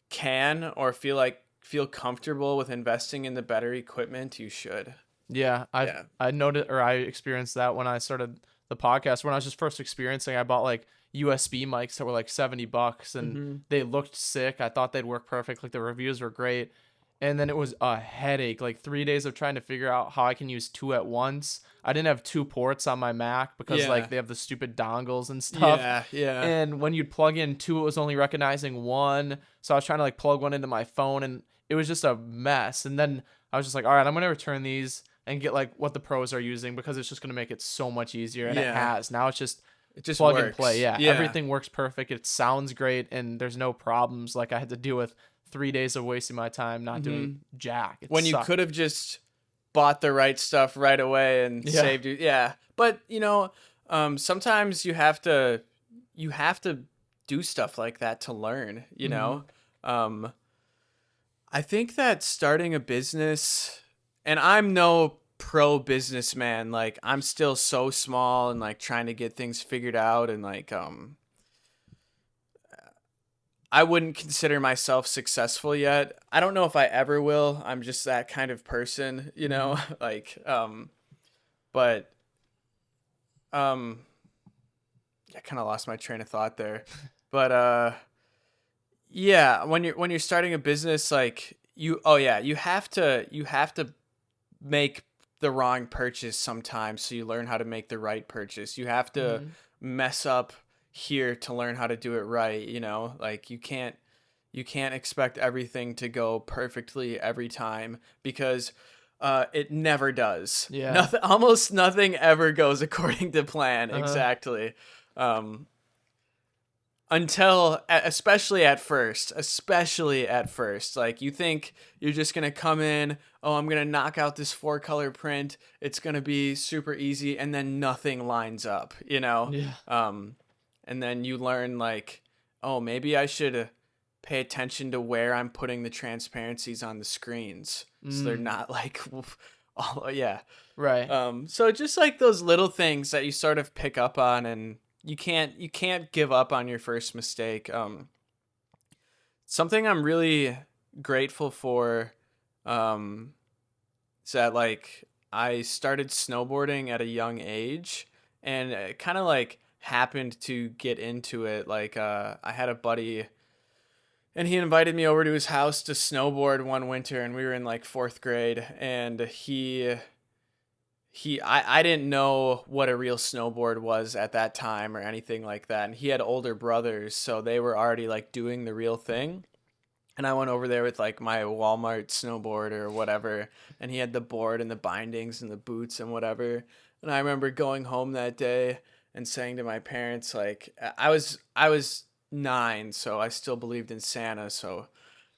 can or feel comfortable with investing in the better equipment, you should. Yeah, I noticed, or I experienced that when I started the podcast. When I was just first experiencing, I bought like USB mics that were like $70 and they looked sick. I thought they'd work perfect. Like the reviews were great. And then it was a headache, like 3 days of trying to figure out how I can use two at once. I didn't have two ports on my Mac because like they have the stupid dongles and stuff. Yeah. And when you'd plug in two, it was only recognizing one. So I was trying to like plug one into my phone and it was just a mess. And then I was just like, all right, I'm going to return these and get like what the pros are using because it's just going to make it so much easier. And it has. Now it just plug works. And play. Yeah. Everything works perfect. It sounds great and there's no problems like I had to deal with 3 days of wasting my time not doing jack. When you could have just bought the right stuff right away and saved you. Yeah. But you know, sometimes you have to do stuff like that to learn, you know? I think that starting a business, and I'm no pro businessman, like I'm still so small and like trying to get things figured out and like, I wouldn't consider myself successful yet. I don't know if I ever will. I'm just that kind of person, you know, like, but, I kind of lost my train of thought there, but, yeah, when you're starting a business, like you have to make the wrong purchase sometimes. So you learn how to make the right purchase. You have to mess up here to learn how to do it right, you know, like you can't expect everything to go perfectly every time because it never does. Almost nothing ever goes according to plan. Exactly. especially at first, like you think you're just going to come in, oh, I'm going to knock out this 4-color print, it's going to be super easy, and then nothing lines up, Yeah. and then you learn like, oh, maybe I should pay attention to where I'm putting the transparencies on the screens so they're not like oh yeah. Right. So just like those little things that you sort of pick up on, and you can't give up on your first mistake. Something I'm really grateful for is that like I started snowboarding at a young age, and it kind of like happened to get into it. Like I had a buddy, and he invited me over to his house to snowboard one winter, and we were in like 4th grade, and I didn't know what a real snowboard was at that time or anything like that. And he had older brothers, so they were already like doing the real thing. And I went over there with like my Walmart snowboard or whatever, and he had the board and the bindings and the boots and whatever. And I remember going home that day and saying to my parents, like, I was 9, so I still believed in Santa, so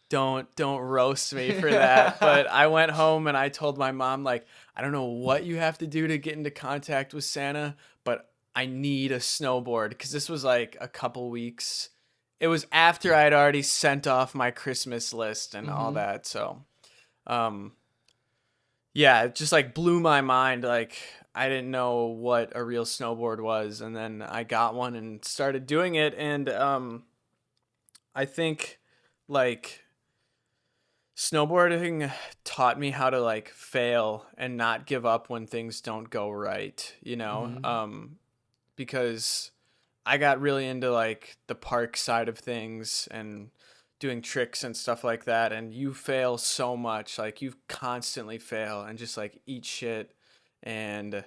don't roast me for that. But I went home and I told my mom, like, I don't know what you have to do to get into contact with Santa, but I need a snowboard, because this was like a couple weeks. It was after I had already sent off my Christmas list and all that. So yeah, it just like blew my mind. Like, I didn't know what a real snowboard was, and then I got one and started doing it. And I think like snowboarding taught me how to like fail and not give up when things don't go right, because I got really into like the park side of things and doing tricks and stuff like that. And you fail so much, like you constantly fail and just like eat shit and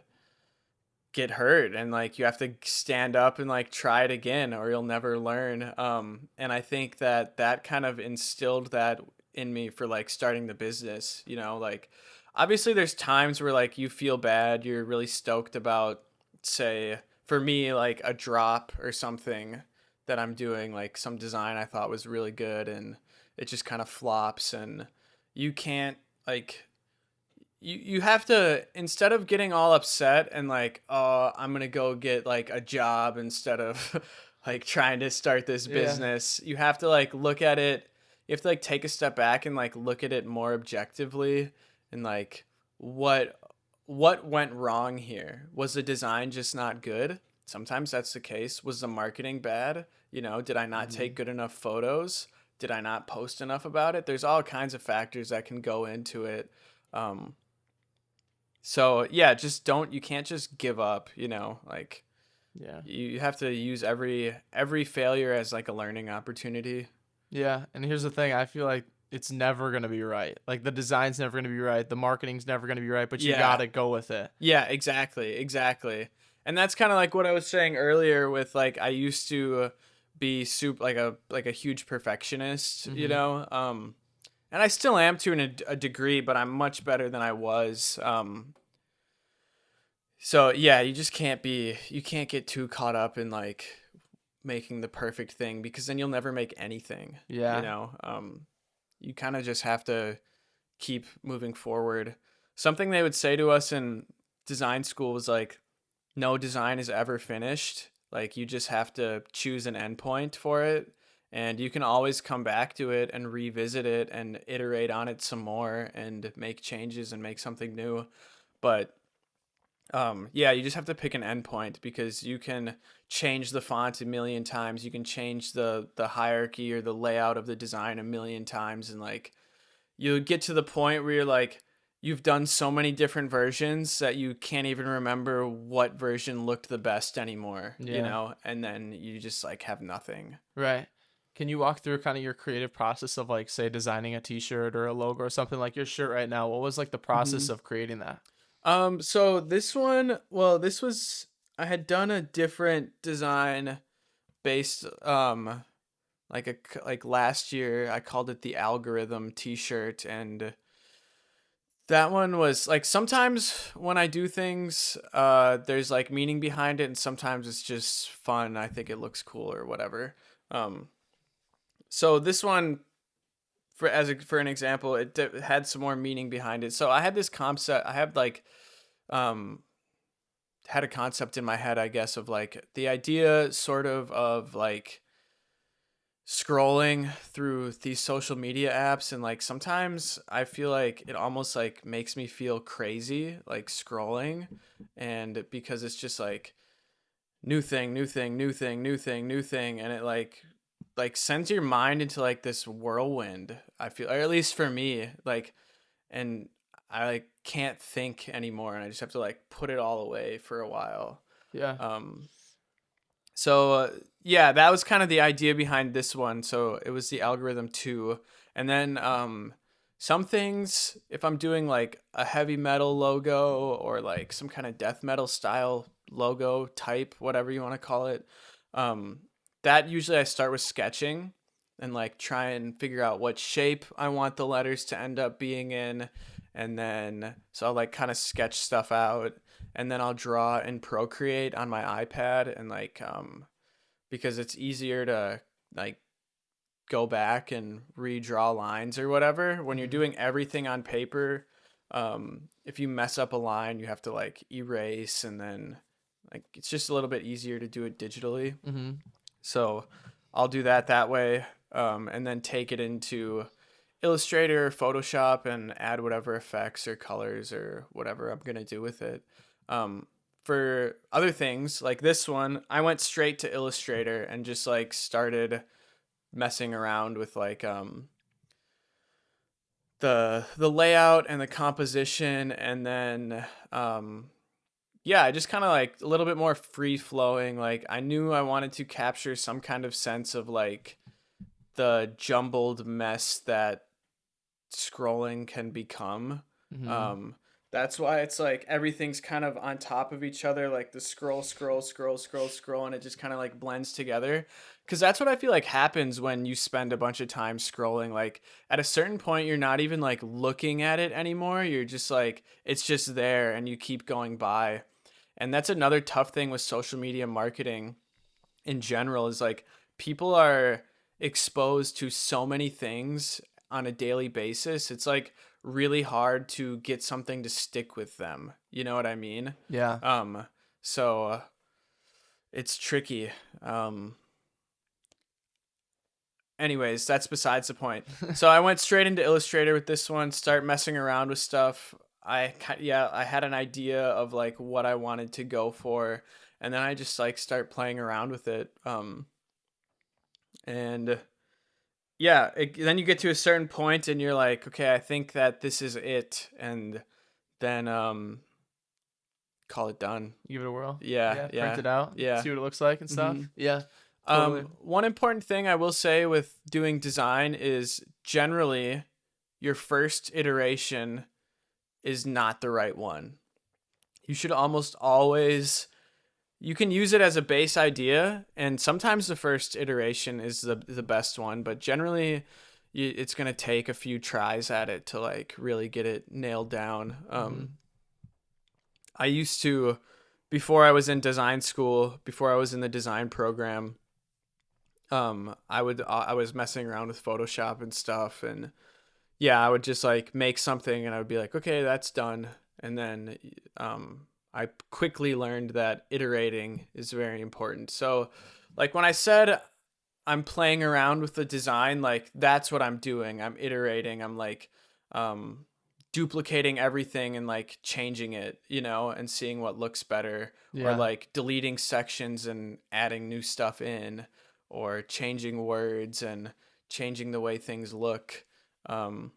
get hurt, and like you have to stand up and like try it again or you'll never learn. And I think that kind of instilled that in me for like starting the business. Like obviously there's times where like you feel bad, you're really stoked about, say for me, like a drop or something that I'm doing, like some design I thought was really good, and it just kind of flops. And you can't like you have to, instead of getting all upset and like, oh, I'm gonna go get like a job instead of like trying to start this Yeah. business, you have to like look at it, you have to like take a step back and like look at it more objectively, and like what went wrong here. Was the design just not good? Sometimes that's the case. Was the marketing bad? Did I not take good enough photos? Did I not post enough about it? There's all kinds of factors that can go into it. So yeah, just don't, you can't just give up, like Yeah. you have to use every failure as like a learning opportunity. Yeah. And here's the thing. I feel like it's never going to be right. Like the design's never going to be right. The marketing's never going to be right, but you Yeah. got to go with it. Yeah, exactly. And that's kind of like what I was saying earlier with like, I used to be super like a huge perfectionist, and I still am to a degree, but I'm much better than I was. So yeah, you can't get too caught up in like making the perfect thing, because then you'll never make anything. Yeah. You kind of just have to keep moving forward. Something they would say to us in design school was like, no design is ever finished. Like you just have to choose an endpoint for it, and you can always come back to it and revisit it and iterate on it some more and make changes and make something new. But yeah, you just have to pick an endpoint, because you can change the font a million times, you can change the hierarchy or the layout of the design a million times, and like you get to the point where you're like, you've done so many different versions that you can't even remember what version looked the best anymore, Yeah. and then you just like have nothing. Right. Can you walk through kind of your creative process of like, say, designing a t-shirt or a logo or something like your shirt right now? What was like the process of creating that? So this one, well, this was, I had done a different design based, like last year. I called it the algorithm t-shirt, and that one was like, sometimes when I do things, there's like meaning behind it, and sometimes it's just fun. I think it looks cool or whatever. Um, so this one, for an example, it had some more meaning behind it. So I had this concept. I have like um had a concept in my head, I guess, of like the idea sort of like scrolling through these social media apps, and like sometimes I feel like it almost like makes me feel crazy like scrolling, and because it's just like new thing, new thing, new thing, new thing, new thing, and it like sends your mind into like this whirlwind. I feel, or at least for me, like, and I like can't think anymore, and I just have to like put it all away for a while. Yeah. Um, so yeah, that was kind of the idea behind this one. So it was the algorithm too, and then some things, if I'm doing like a heavy metal logo or like some kind of death metal style logo type, whatever you want to call it, um, that usually I start with sketching and like try and figure out what shape I want the letters to end up being in, and then so I'll like kind of sketch stuff out, and then I'll draw in Procreate on my iPad, and like because it's easier to like go back and redraw lines or whatever. When you're Mm-hmm. doing everything on paper, if you mess up a line, you have to like erase, and then like it's just a little bit easier to do it digitally. Mm-hmm. So I'll do that way, and then take it into Illustrator or Photoshop and add whatever effects or colors or whatever I'm gonna do with it. Um, for other things like this one, I went straight to Illustrator and just like started messing around with like the layout and the composition, and then yeah, I just kind of like a little bit more free flowing. Like I knew I wanted to capture some kind of sense of like the jumbled mess that scrolling can become. Mm-hmm. Um, that's why it's like everything's kind of on top of each other, like the scroll, and it just kind of like blends together. Cause that's what I feel like happens when you spend a bunch of time scrolling. Like at a certain point, you're not even like looking at it anymore. You're just like, it's just there and you keep going by. And that's another tough thing with social media marketing in general is like people are exposed to so many things on a daily basis. It's like really hard to get something to stick with them. You know what I mean? Yeah. Um, so it's tricky. Um, anyways, that's besides the point. So I went straight into Illustrator with this one, start messing around with stuff. I had an idea of like what I wanted to go for, and then I just like start playing around with it. And yeah, then you get to a certain point and you're like, okay, I think that this is it, and then call it done. Give it a whirl. Yeah, Yeah. Print yeah, it out. yeah. See what it looks like and stuff. hmm Yeah. Totally. One important thing I will say with doing design is generally your first iteration is not the right one. You should almost always, you can use it as a base idea, and sometimes the first iteration is the best one, but generally it's going to take a few tries at it to like really get it nailed down. Mm-hmm. I used to, before I was in design school, before I was in the design program, I was messing around with Photoshop and stuff, and yeah, I would just like make something and I would be like, okay, that's done. And then I quickly learned that iterating is very important. So like when I said I'm playing around with the design, like that's what I'm doing. I'm iterating. I'm like duplicating everything and like changing it, you know, and seeing what looks better, or Yeah. like deleting sections and adding new stuff in, or changing words and changing the way things look. Um,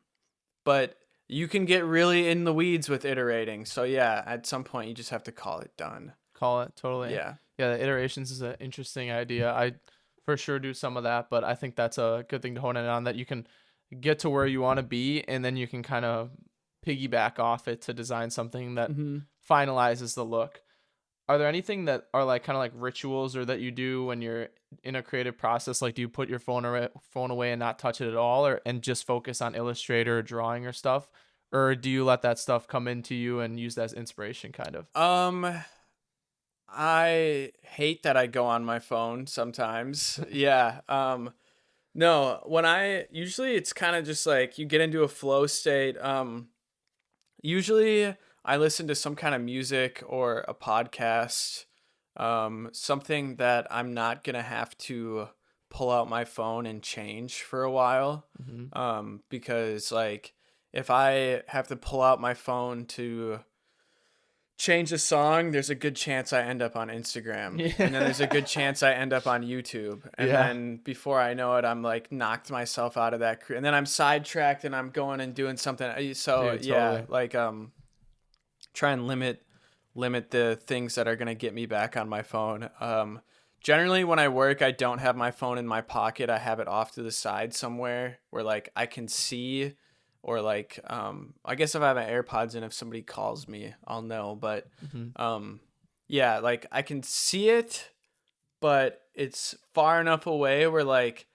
but you can get really in the weeds with iterating. So yeah, at some point you just have to call it done. Call it totally. Yeah. Yeah. The iterations is an interesting idea. I for sure do some of that, but I think that's a good thing to hone in on, that you can get to where you want to be and then you can kind of piggyback off it to design something that Mm-hmm. finalizes the look. Are there anything that are like kind of like rituals or that you do when you're in a creative process? Like, do you put your phone away and not touch it at all, or and just focus on Illustrator or drawing or stuff, or do you let that stuff come into you and use that as inspiration, kind of? Um, I hate that I go on my phone sometimes. Yeah. No, when I usually it's kind of just like you get into a flow state. Usually I listen to some kind of music or a podcast, something that I'm not gonna have to pull out my phone and change for a while. Hmm. Because like if I have to pull out my phone to change a song, there's a good chance I end up on Instagram. And then there's a good chance I end up on YouTube. And Yeah. then before I know it, I'm like knocked myself out of that. And then I'm sidetracked and I'm going and doing something. So Dude, yeah, totally. like try and limit the things that are gonna get me back on my phone. Generally when I work, I don't have my phone in my pocket. I have it off to the side somewhere where like I can see, or like I guess if I have my AirPods in, if somebody calls me, I'll know. But Hmm. um yeah, like I can see it, but it's far enough away where like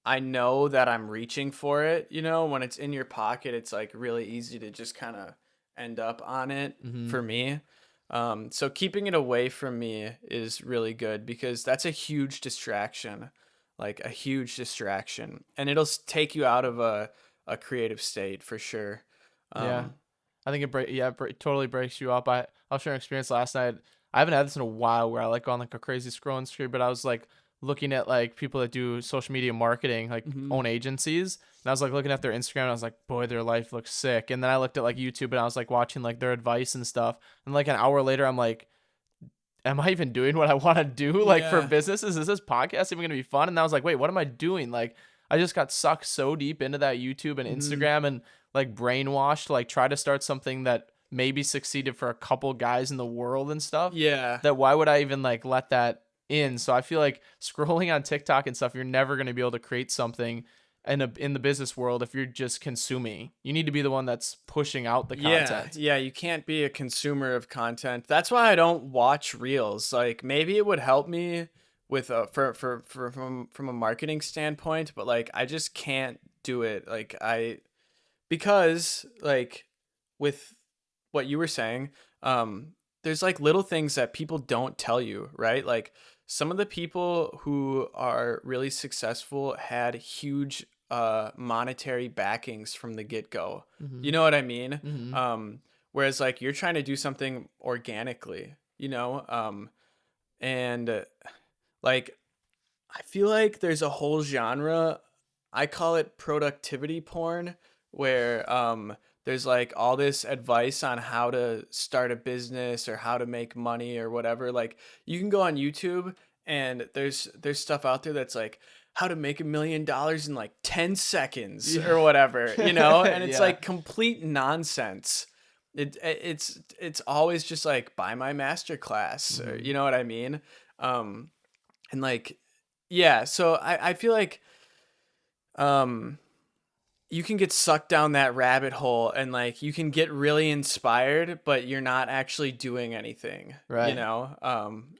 I know that I'm reaching for it. When it's in your pocket, it's like really easy to just kind of end up on it Hmm. for me. So keeping it away from me is really good because that's a huge distraction, like a huge distraction, and it'll take you out of a creative state for sure. Yeah. Um, I think it totally breaks you up. I'll share an experience last night. I haven't had this in a while where I like go on like a crazy scrolling spree, but I was like looking at like people that do social media marketing, like mhm. own agencies, and I was like looking at their Instagram and I was like, boy, their life looks sick. And then I looked at like YouTube and I was like watching like their advice and stuff. And like an hour later, I'm like, am I even doing what I want to do like for Yeah. businesses? Is this podcast even going to be fun? And I was like, wait, what am I doing? Like, I just got sucked so deep into that YouTube and Mhm. Instagram and like brainwashed to like try to start something that maybe succeeded for a couple guys in the world and stuff, Yeah. that why would I even like let that in? So I feel like scrolling on TikTok and stuff, you're never going to be able to create something in the business world if you're just consuming. You need to be the one that's pushing out the Yeah, content. yeah, you can't be a consumer of content. That's why I don't watch reels. Like maybe it would help me with for from a marketing standpoint, but like I just can't do it. Like I because like with what you were saying, there's like little things that people don't tell you, right? Like some of the people who are really successful had huge monetary backings from the get-go. Mm-hmm. You know what I mean? Mm-hmm. Whereas like you're trying to do something organically, and like I feel like there's a whole genre. I call it productivity porn, where there's like all this advice on how to start a business or how to make money or whatever. Like you can go on YouTube and there's stuff out there that's like how to make $1 million in like 10 seconds Yeah. or whatever, and it's Yeah. like complete nonsense. It's always just like buy my master class, or, Mm-hmm. you know what I mean? Um, and like yeah, so I feel like um you can get sucked down that rabbit hole and like you can get really inspired, but you're not actually doing anything, Right.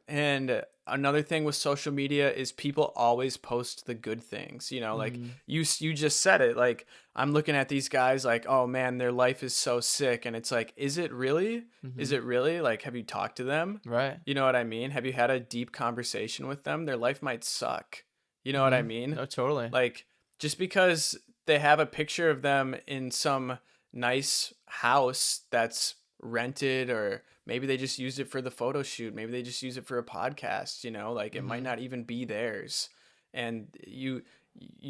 and another thing with social media is people always post the good things, like Mm-hmm. you just said it, like I'm looking at these guys like, oh man, their life is so sick, and it's like, is it really? Mm-hmm. Is it really? Like, have you talked to them? Right. You know what I mean? Have you had a deep conversation with them? Their life might suck. You know what I Mm-hmm. mean? No, totally. Like just because they have a picture of them in some nice house that's rented, or maybe they just used it for the photo shoot, maybe they just use it for a podcast, like it might Mm-hmm. not even be theirs, and you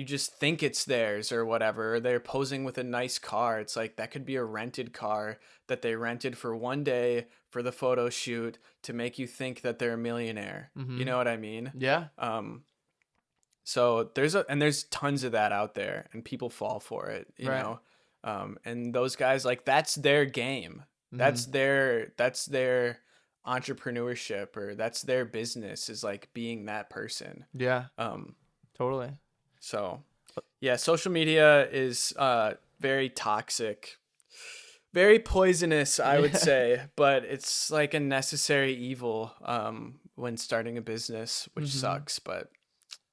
just think it's theirs or whatever, or they're posing with a nice car. It's like that could be a rented car that they rented for one day for the photo shoot to make you think that they're a millionaire. You Mm-hmm. know what I mean? Yeah. um so there's tons of that out there, and people fall for it, Right. and those guys, like that's their game. Mm-hmm. That's their entrepreneurship, or that's their business, is like being that person. Yeah. Um, Totally. so yeah, social media is very toxic, very poisonous, I would Yeah. say, but it's like a necessary evil when starting a business, which Mm-hmm. sucks, but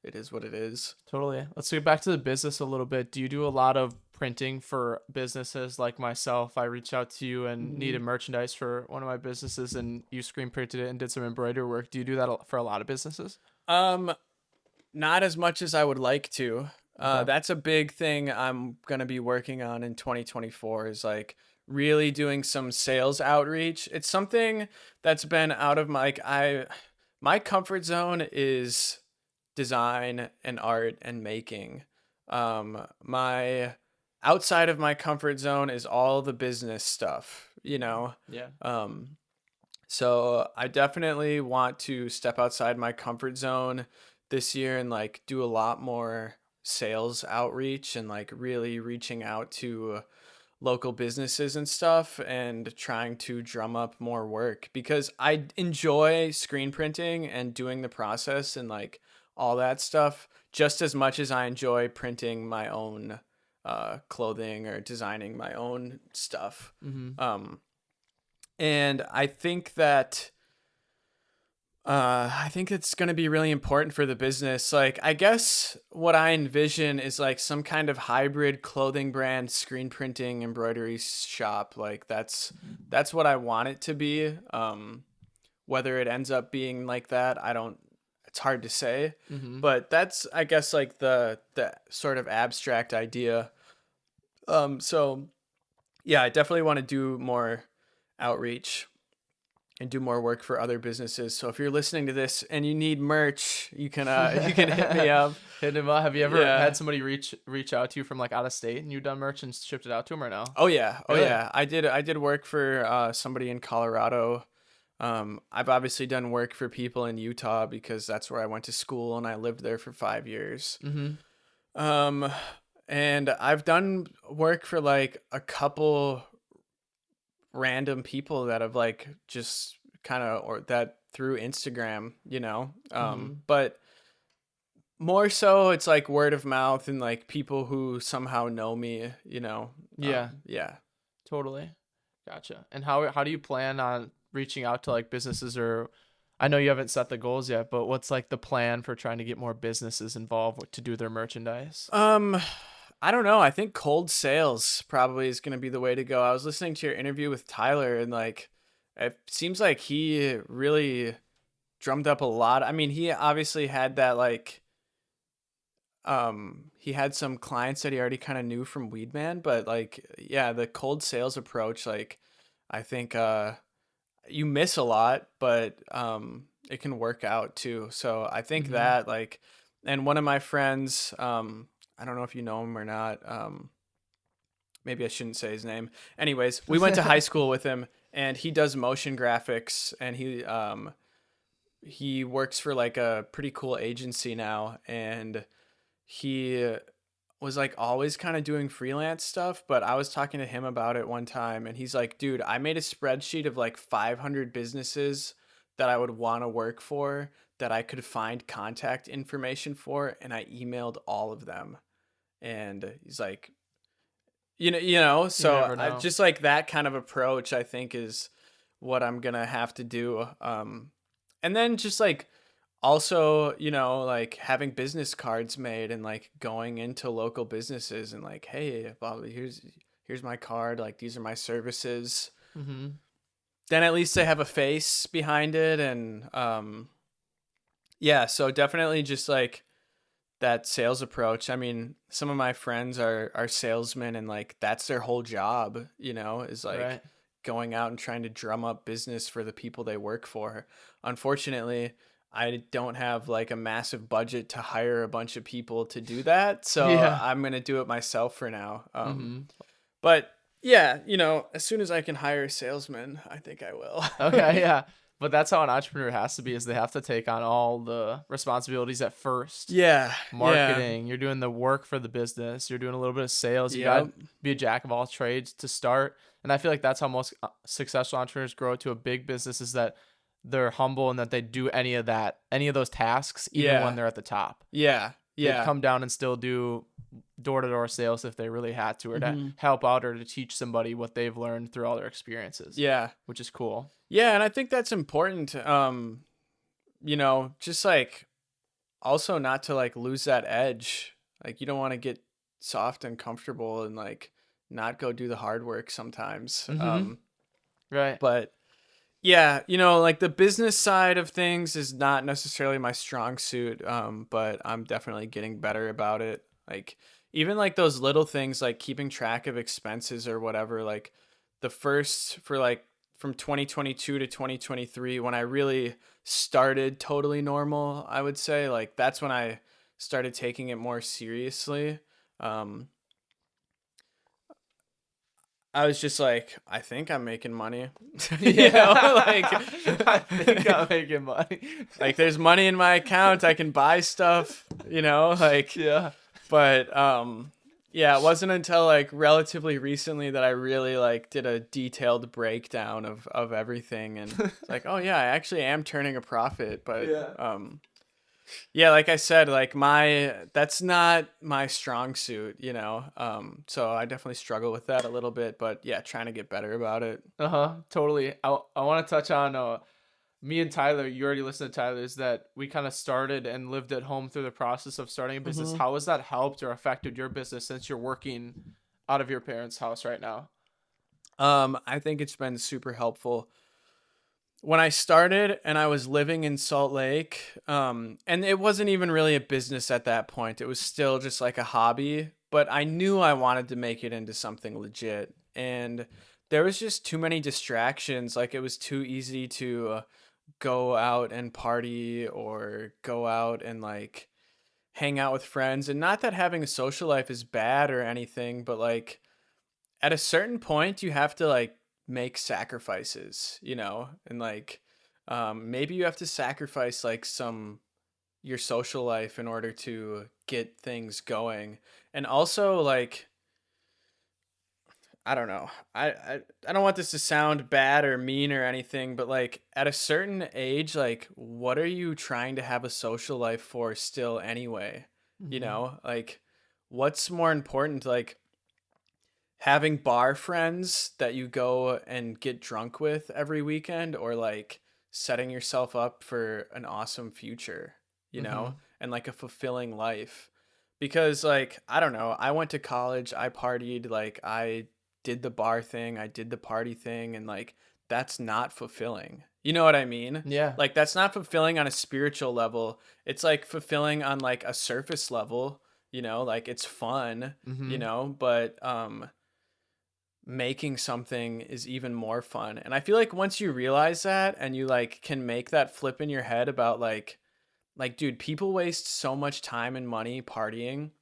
it is what it is. Totally. Let's get back to the business a little bit. Do you do a lot of printing for businesses like myself. I reached out to you and Mhm. needed merchandise for one of my businesses, and you screen printed it and did some embroidery work. Do you do that for a lot of businesses? Um, Not as much as I would like to. Okay. That's a big thing I'm gonna be working on in 2024 is like really doing some sales outreach. It's something that's been out of my comfort zone is design and art and making. My outside of my comfort zone is all the business stuff, you know. Yeah. Um, so I definitely want to step outside my comfort zone this year and like do a lot more sales outreach and like really reaching out to local businesses and stuff and trying to drum up more work because I enjoy screen printing and doing the process and like all that stuff just as much as I enjoy printing my own clothing or designing my own stuff. Mm-hmm. Um, and I think it's going to be really important for the business. Like, I guess what I envision is like some kind of hybrid clothing brand, screen printing, embroidery shop. Like that's what I want it to be. Whether it ends up being like that, I don't. It's hard to say, Mm-hmm. but that's I guess like the sort of abstract idea. So yeah, I definitely want to do more outreach and do more work for other businesses. So if you're listening to this and you need merch, you can hit me up. Hit him up. Have you ever Yeah. had somebody reach out to you from like out of state and you've done merch and shipped it out to them or no? Oh yeah. Oh Really? yeah. I did work for somebody in Colorado. I've obviously done work for people in Utah because that's where I went to school and I lived there for 5 years. Mm-hmm. Um, and I've done work for like a couple random people that have like just kind of or that through Instagram, you know. Mm-hmm. But more so it's like word of mouth and like people who somehow know me, you know. Yeah, Yeah. totally. Gotcha. And how do you plan on reaching out to like businesses or I know you haven't set the goals yet, but what's like the plan for trying to get more businesses involved to do their merchandise? Um I don't know. I think cold sales probably is going to be the way to go. I was listening to your interview with Tyler and like it seems like he really drummed up a lot. I mean, he obviously had that like he had some clients that he already kind of knew from Weedman, but like yeah, the cold sales approach like I think you miss a lot, but it can work out too. So I think Mm-hmm. that like and one of my friends I don't know if you know him or not. Maybe I shouldn't say his name. Anyways, we went to high school with him and he does motion graphics and he works for like a pretty cool agency now and he was like always kind of doing freelance stuff, but I was talking to him about it one time and he's like, "Dude, I made a spreadsheet of like 500 businesses that I would want to work for that I could find contact information for and I emailed all of them." And he's like, You so never I know. just like that kind of approach I think is what I'm going to have to do. And then just like also, like having business cards made and like going into local businesses and like, hey, Bobby, here's my card. Like these are my services. Mm-hmm. Then at least they have a face behind it. And yeah, so definitely just like that sales approach. I mean, some of my friends are salesmen and like that's their whole job, is like Right. going out and trying to drum up business for the people they work for. Unfortunately, I don't have like a massive budget to hire a bunch of people to do that, so Yeah. I'm going to do it myself for now. Mm-hmm. But yeah, as soon as I can hire a salesman, I think I will. Okay, yeah. But that's how an entrepreneur has to be is they have to take on all the responsibilities at first. Yeah, yeah. Marketing, you're doing the work for the business, you're doing a little bit of sales. You got to Yep. be a jack of all trades to start. And I feel like that's how most successful entrepreneurs grow to a big business is that they're humble and that they do any of those tasks even when Yeah. they're at the top. Yeah. They'd Yeah. come down and still do door-to-door sales if they really had to or to Hmm. help out or to teach somebody what they've learned through all their experiences, Yeah. which is cool. Yeah, and I think that's important. Just like also not to like lose that edge. Like you don't want to get soft and comfortable and like not go do the hard work sometimes. Mm-hmm. Right. But yeah, you know, like the business side of things is not necessarily my strong suit, but I'm definitely getting better about it. Like even like those little things like keeping track of expenses or whatever, like the first for like from 2022 to 2023 when I really started totally normal, I would say, like that's when I started taking it more seriously. Um I was just like, I think I'm making money. You know, like Yeah. I think I'm making money. like there's money in my account, I can buy stuff, you know, like Yeah. but yeah, it wasn't until like relatively recently that I really like did a detailed breakdown of everything and it's like, oh yeah, I actually am turning a profit, but Yeah. yeah, like I said, like that's not my strong suit, you know. So I definitely struggle with that a little bit, but yeah, trying to get better about it. Uh-huh. Totally. I want to touch on me and Tyler, you already listened to Tyler's, that we kind of started and lived at home through the process of starting a business. Hmm. How has that helped or affected your business since you're working out of your parents' house right now? I think it's been super helpful. When I started and I was living in Salt Lake, and it wasn't even really a business at that point. It was still just like a hobby, but I knew I wanted to make it into something legit. And there was just too many distractions. Like it was too easy to go out and party or go out and like hang out with friends. And not that having a social life is bad or anything, but like at a certain point you have to like make sacrifices, you know, and like maybe you have to sacrifice like some your social life in order to get things going. And also like I don't know. I don't want this to sound bad or mean or anything, but like at a certain age, like what are you trying to have a social life for still anyway? You Mm-hmm. know, like what's more important? Like having bar friends that you go and get drunk with every weekend or like setting yourself up for an awesome future, you know, Mm-hmm. and like a fulfilling life. Because like, I don't know, I went to college, I partied, like I did the bar thing, I did the party thing, and like that's not fulfilling. You know what I mean? Yeah. Like that's not fulfilling on a spiritual level. It's like fulfilling on like a surface level, you know, like it's fun, you Mm-hmm. know, but making something is even more fun. And I feel like once you realize that and you like can make that flip in your head about like dude, people waste so much time and money partying.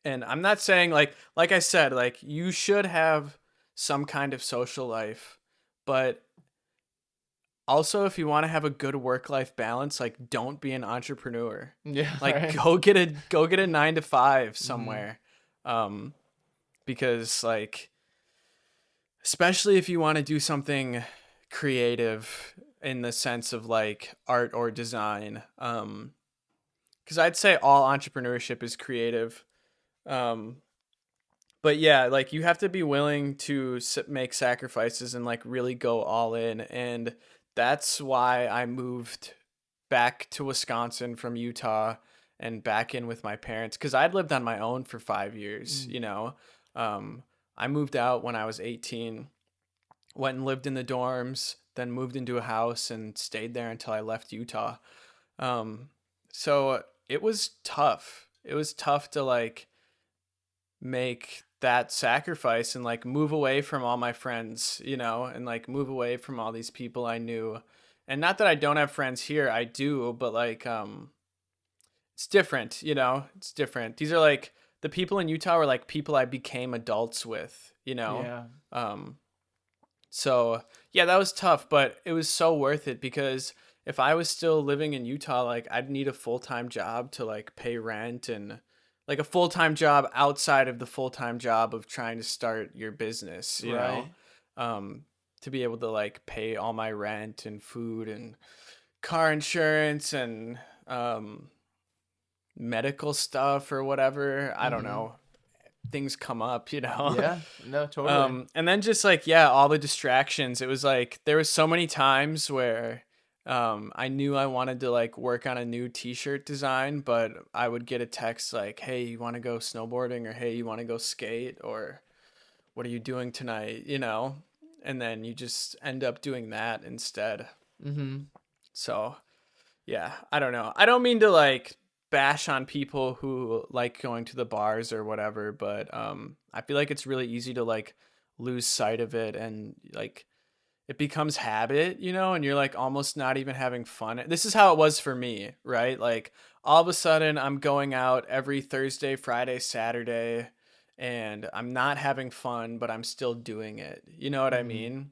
And I'm not saying like I said, like you should have some kind of social life, but also if you want to have a good work-life balance, like don't be an entrepreneur. Yeah. Like Right. go get a 9 to 5 Mm-hmm. somewhere. Um because like especially if you want to do something creative in the sense of like art or design, because I'd say all entrepreneurship is creative. um but yeah, like you have to be willing to make sacrifices and like really go all in, and that's why I moved back to Wisconsin from Utah and back in with my parents, because I'd lived on my own for 5 years, Mm. you know. um I moved out when I was 18, went and lived in the dorms, then moved into a house and stayed there until I left Utah. Um, so it was tough. It was tough to like make that sacrifice and like move away from all my friends, you know, and like move away from all these people I knew. And not that I don't have friends here, I do, but like it's different, you know. It's different. These are like the people in Utah were like people I became adults with, you know. Yeah. Um So yeah, that was tough, but it was so worth it because if I was still living in Utah, like I'd need a full-time job to like pay rent and like a full-time job outside of the full-time job of trying to start your business, you know, Right. um, to be able to like pay all my rent and food and car insurance and medical stuff or whatever. I don't Mm-hmm. know. Things come up, you know. Yeah. No, totally. And then just like yeah, all the distractions. It was like there was so many times where I knew I wanted to like work on a new t-shirt design, but I would get a text like, "Hey, you want to go snowboarding?" or "Hey, you want to go skate?" or "What are you doing tonight?" And then you just end up doing that instead. Mm-hmm. So, yeah, I don't know. I don't mean to like bash on people who like going to the bars or whatever, but I feel like it's really easy to like lose sight of it, and like it becomes habit, and you're like almost not even having fun. This is how it was for me, right? Like all of a sudden I'm going out every Thursday, Friday, Saturday, and I'm not having fun, but I'm still doing it. You know what I Mm-hmm. mean?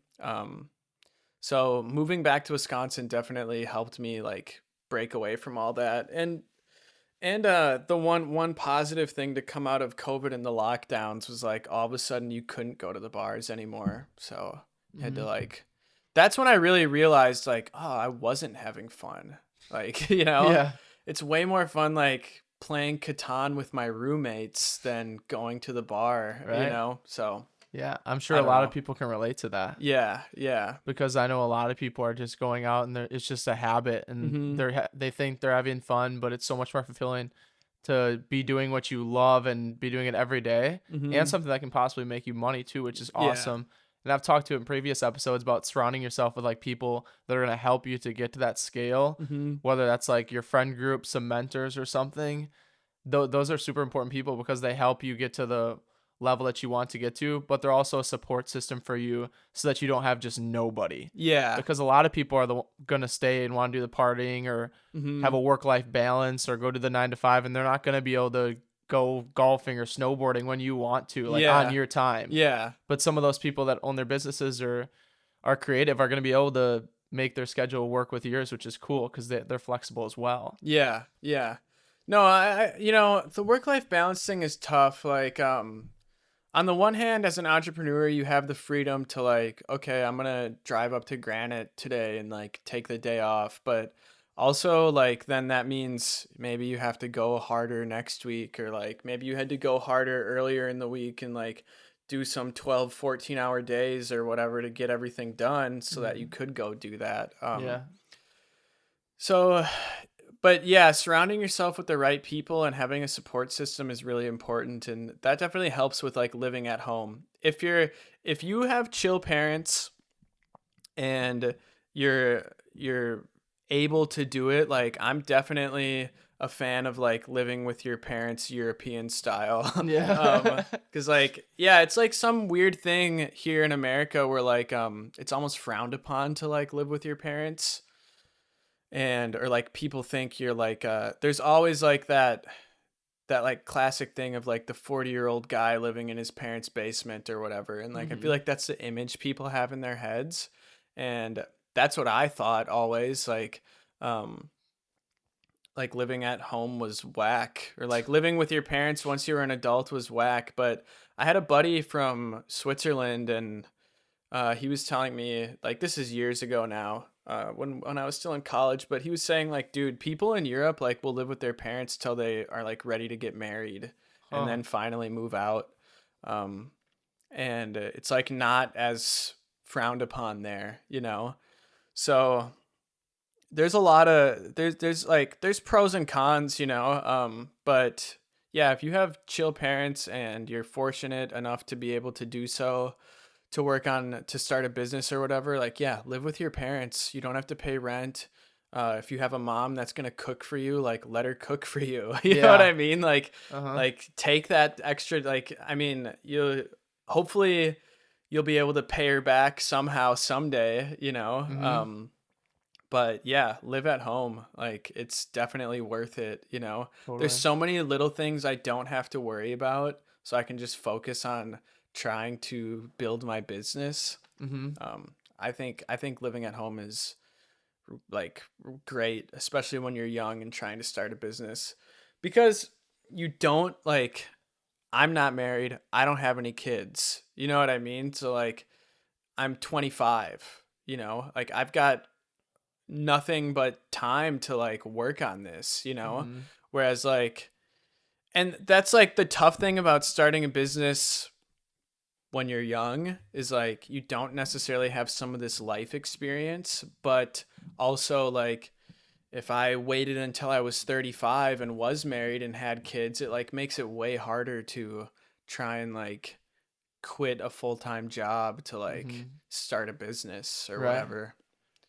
So moving back to Wisconsin definitely helped me like break away from all that. And the one positive thing to come out of COVID and the lockdowns was like all of a sudden you couldn't go to the bars anymore. So you had to Mm-hmm. like that's when I really realized like, oh, I wasn't having fun. Like, Yeah. it's way more fun like playing Catan with my roommates than going to the bar. Right. So Yeah. I'm sure I a don't lot of know. people can relate to that. Yeah, yeah. Because I know a lot of people are just going out and it's just a habit, and Mm-hmm. they think they're having fun, but it's so much more fulfilling to be doing what you love and be doing it every day, and Mm-hmm. something that can possibly make you money too, which is Yeah. awesome. And I've talked to in previous episodes about surrounding yourself with like people that are going to help you to get to that scale, Mm-hmm. whether that's like your friend group, some mentors or something. Those are super important people because they help you get to the level that you want to get to, but they're also a support system for you so that you don't have just nobody. Yeah. Because a lot of people are gonna stay and want to do the partying or have Mm-hmm. a work life balance or go to the 9 to 5, and they're not gonna be able to go golfing or snowboarding when you want to, like on Yeah. your time. Yeah. But some of those people that own their businesses or are creative are gonna be able to make their schedule work with yours, which is cool because they're flexible as well. Yeah. Yeah. No, the work-life balance thing is tough. Like, on the one hand, as an entrepreneur, you have the freedom to like, okay, I'm gonna drive up to Granite today and like take the day off. But also, like, then that means maybe you have to go harder next week, or like maybe you had to go harder earlier in the week and like do some 12, 14-hour days or whatever to get everything done so that you Mhm. could go do that. Yeah. So, but yeah, surrounding yourself with the right people and having a support system is really important, and that definitely helps with like living at home. If you have chill parents and you're able to do it, like I'm definitely a fan of like living with your parents European style. Yeah. Cuz like yeah, it's like some weird thing here in America where like it's almost frowned upon to like live with your parents, and or like people think you're like there's always like that like classic thing of like the 40-year-old guy living in his parents' basement or whatever, and like I feel Mhm. like that's the image people have in their heads, and that's what I thought always, um like living at home was whack, or like living with your parents once you were an adult was whack. But I had a buddy from Switzerland, and he was telling me, like, this is years ago now, when I was still in college, but he was saying like, dude, people in Europe like will live with their parents till they are like ready to get married, and Huh. then finally move out. Um, and it's like not as frowned upon there. So there's a lot of there's pros and cons. But yeah, if you have chill parents and you're fortunate enough to be able to do so, to start a business or whatever, like yeah, live with your parents. You don't have to pay rent. If you have a mom that's gonna cook for you, like let her cook for you. You know what Yeah. I mean? Like Uh-huh. like take that extra, like I mean, hopefully you'll be able to pay her back somehow someday. Mhm. But yeah, live at home. Like it's definitely worth it. There's Totally. so many little things I don't have to worry about, so I can just focus on trying to build my business. Mhm. I think living at home is like great, especially when you're young and trying to start a business, because you don't like I'm not married, I don't have any kids. You know what I mean? So like I'm 25, like I've got nothing but time to like work on this. Mhm. Whereas like, and that's like the tough thing about starting a business when you're young, is like you don't necessarily have some of this life experience, but also like if I waited until I was 35 and was married and had kids, it like makes it way harder to try and like quit a full-time job to like Mhm. start a business or Right. whatever.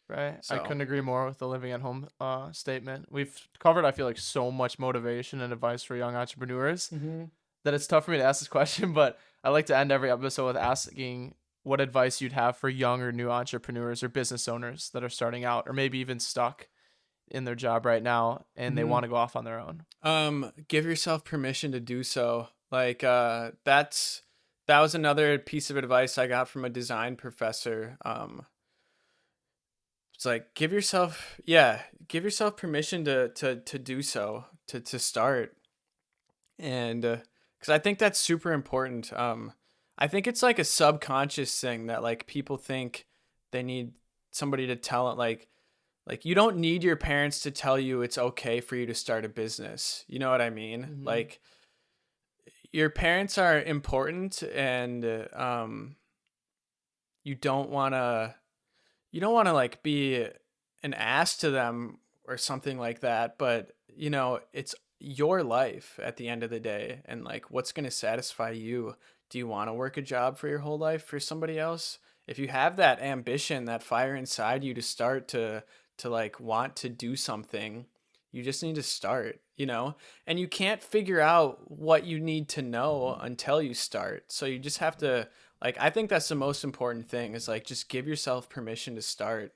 Right. I So, couldn't agree more with the living at home statement. We've covered, I feel like, so much motivation and advice for young entrepreneurs that it's tough for me to ask this question, but I like to end every episode with asking what advice you'd have for young or new entrepreneurs or business owners that are starting out or maybe even stuck in their job right now and they want to go off on their own. give yourself permission to do so. Like that was another piece of advice I got from a design professor. It's like give yourself permission to do so, to start. And cuz I think that's super important. I think it's like a subconscious thing that like people think they need somebody to tell it like you don't need your parents to tell you it's okay for you to start a business. You know what I mean? Mm-hmm. Like your parents are important, and you don't want to like be an ass to them or something like that, but you know, it's your life at the end of the day, and like what's going to satisfy you. Do you want to work a job for your whole life for somebody else? If you have that ambition, that fire inside you to start to like want to do something, you just need to start, you know? And you can't figure out what you need to know until you start. So you just have to, like, I think that's the most important thing is like just give yourself permission to start.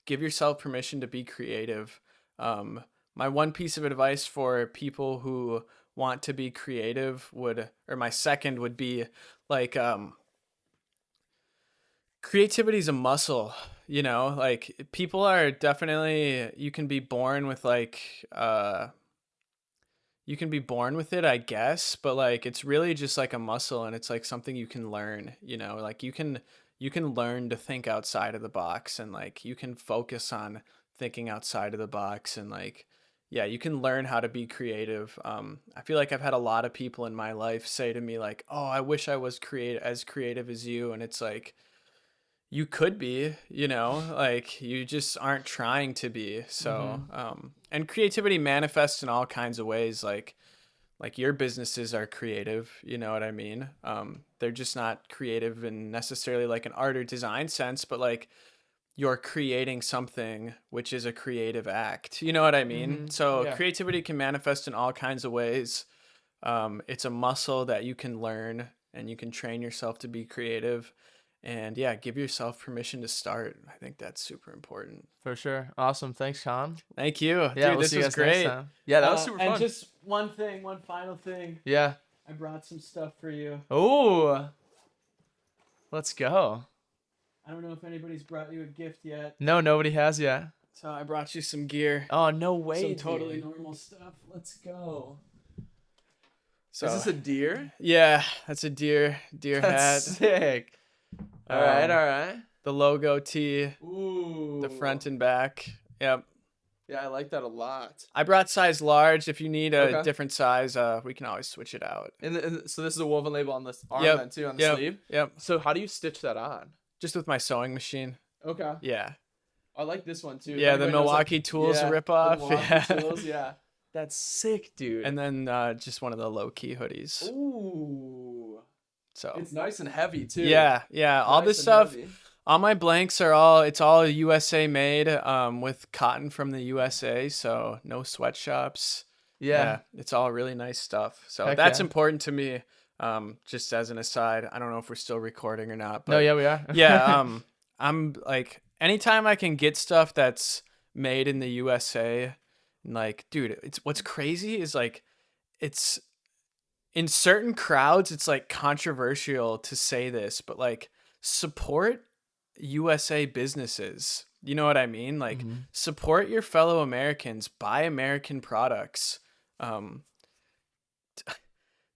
Give yourself permission to be creative. My one piece of advice for people who want to be creative or my second would be like, creativity is a muscle, you know, like people are definitely, you can be born with like, you can be born with it, I guess, but like it's really just like a muscle, and it's like something you can learn, you know, like you can learn to think outside of the box, and like you can focus on thinking outside of the box, and like yeah, you can learn how to be creative. I feel like I've had a lot of people in my life say to me like, "Oh, I wish I was creative as you." And it's like you could be, you know, like you just aren't trying to be. So, Mm-hmm. and creativity manifests in all kinds of ways. Like your businesses are creative, you know what I mean? They're just not creative in necessarily like an art or design sense, but like you're creating something which is a creative act. You know what I mean? Mm-hmm. So Yeah, creativity can manifest in all kinds of ways. It's a muscle that you can learn, and you can train yourself to be creative. And yeah, give yourself permission to start. I think that's super important. for sure. Awesome. Thanks, Con. Thank you. Yeah, Dude, we'll this see you was guys next great. time. Yeah, that was super And fun. just one final thing. Yeah. I brought some stuff for you. Oh, let's go. I don't know if anybody's brought you a gift yet. No, nobody has yet. So I brought you some gear. Oh, no way. Some totally dude. normal stuff. Let's go. Is this a deer? Yeah, that's a deer That's hat. sick. All right, all right. The logo tee, Ooh. the front and back. Yep. Yeah, I like that a lot. I brought size large. If you need a Okay. different size, we can always switch it out. So this is a woven label on this arm Yep, then too, on the yep, sleeve? Yep. So how do you stitch that on? Just with my sewing machine. Okay. Yeah. I like this one too. Yeah, the Milwaukee Tools ripoff. The Milwaukee Yeah. Tools, yeah. That's sick, dude. And then just one of the low-key hoodies. Ooh. So It's nice and heavy too. yeah. All Nice this and stuff, heavy. all my blanks are all USA made, with cotton from the USA, so no sweatshops. Yeah. It's all really nice stuff. So Heck that's yeah. important to me. Just as an aside, I don't know if we're still recording or not, but No, yeah, we are. yeah, I'm like anytime I can get stuff that's made in the USA, like dude, it's what's crazy is like it's in certain crowds it's like controversial to say this, but like support USA businesses. You know what I mean? Like Mhm. support your fellow Americans, buy American products. Um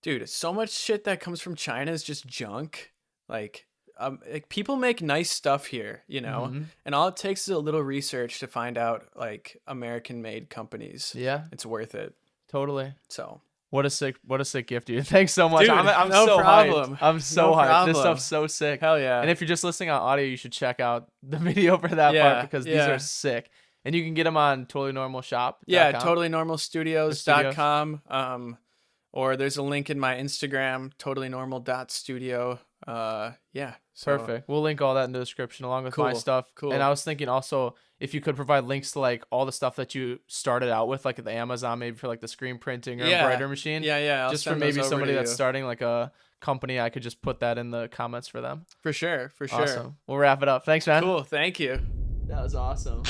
Dude, so much shit that comes from China is just junk. Like people make nice stuff here, you know, Mhm. and all it takes is a little research to find out like American-made companies. Yeah, It's worth it. totally. So What a sick gift, dude. Thanks so much. Dude, I'm no so problem. hyped. I'm so No hyped. This problem. stuff's so sick. Hell yeah. And if you're just listening on audio, you should check out the video for that part because these are sick. And you can get them on totallynormalshop.com. Yeah, totallynormalstudios.com. Or there's a link in my Instagram, totallynormal.studio. Yeah. So. Perfect. We'll link all that in the description along with my stuff. Cool. And I was thinking also if you could provide links to like all the stuff that you started out with, like at the Amazon, maybe for like the screen printing or embroidery machine. Yeah. Just for maybe somebody that's starting like a company, I could just put that in the comments for them. For sure. Awesome. We'll wrap it up. Thanks, man. Cool. Thank you. That was awesome.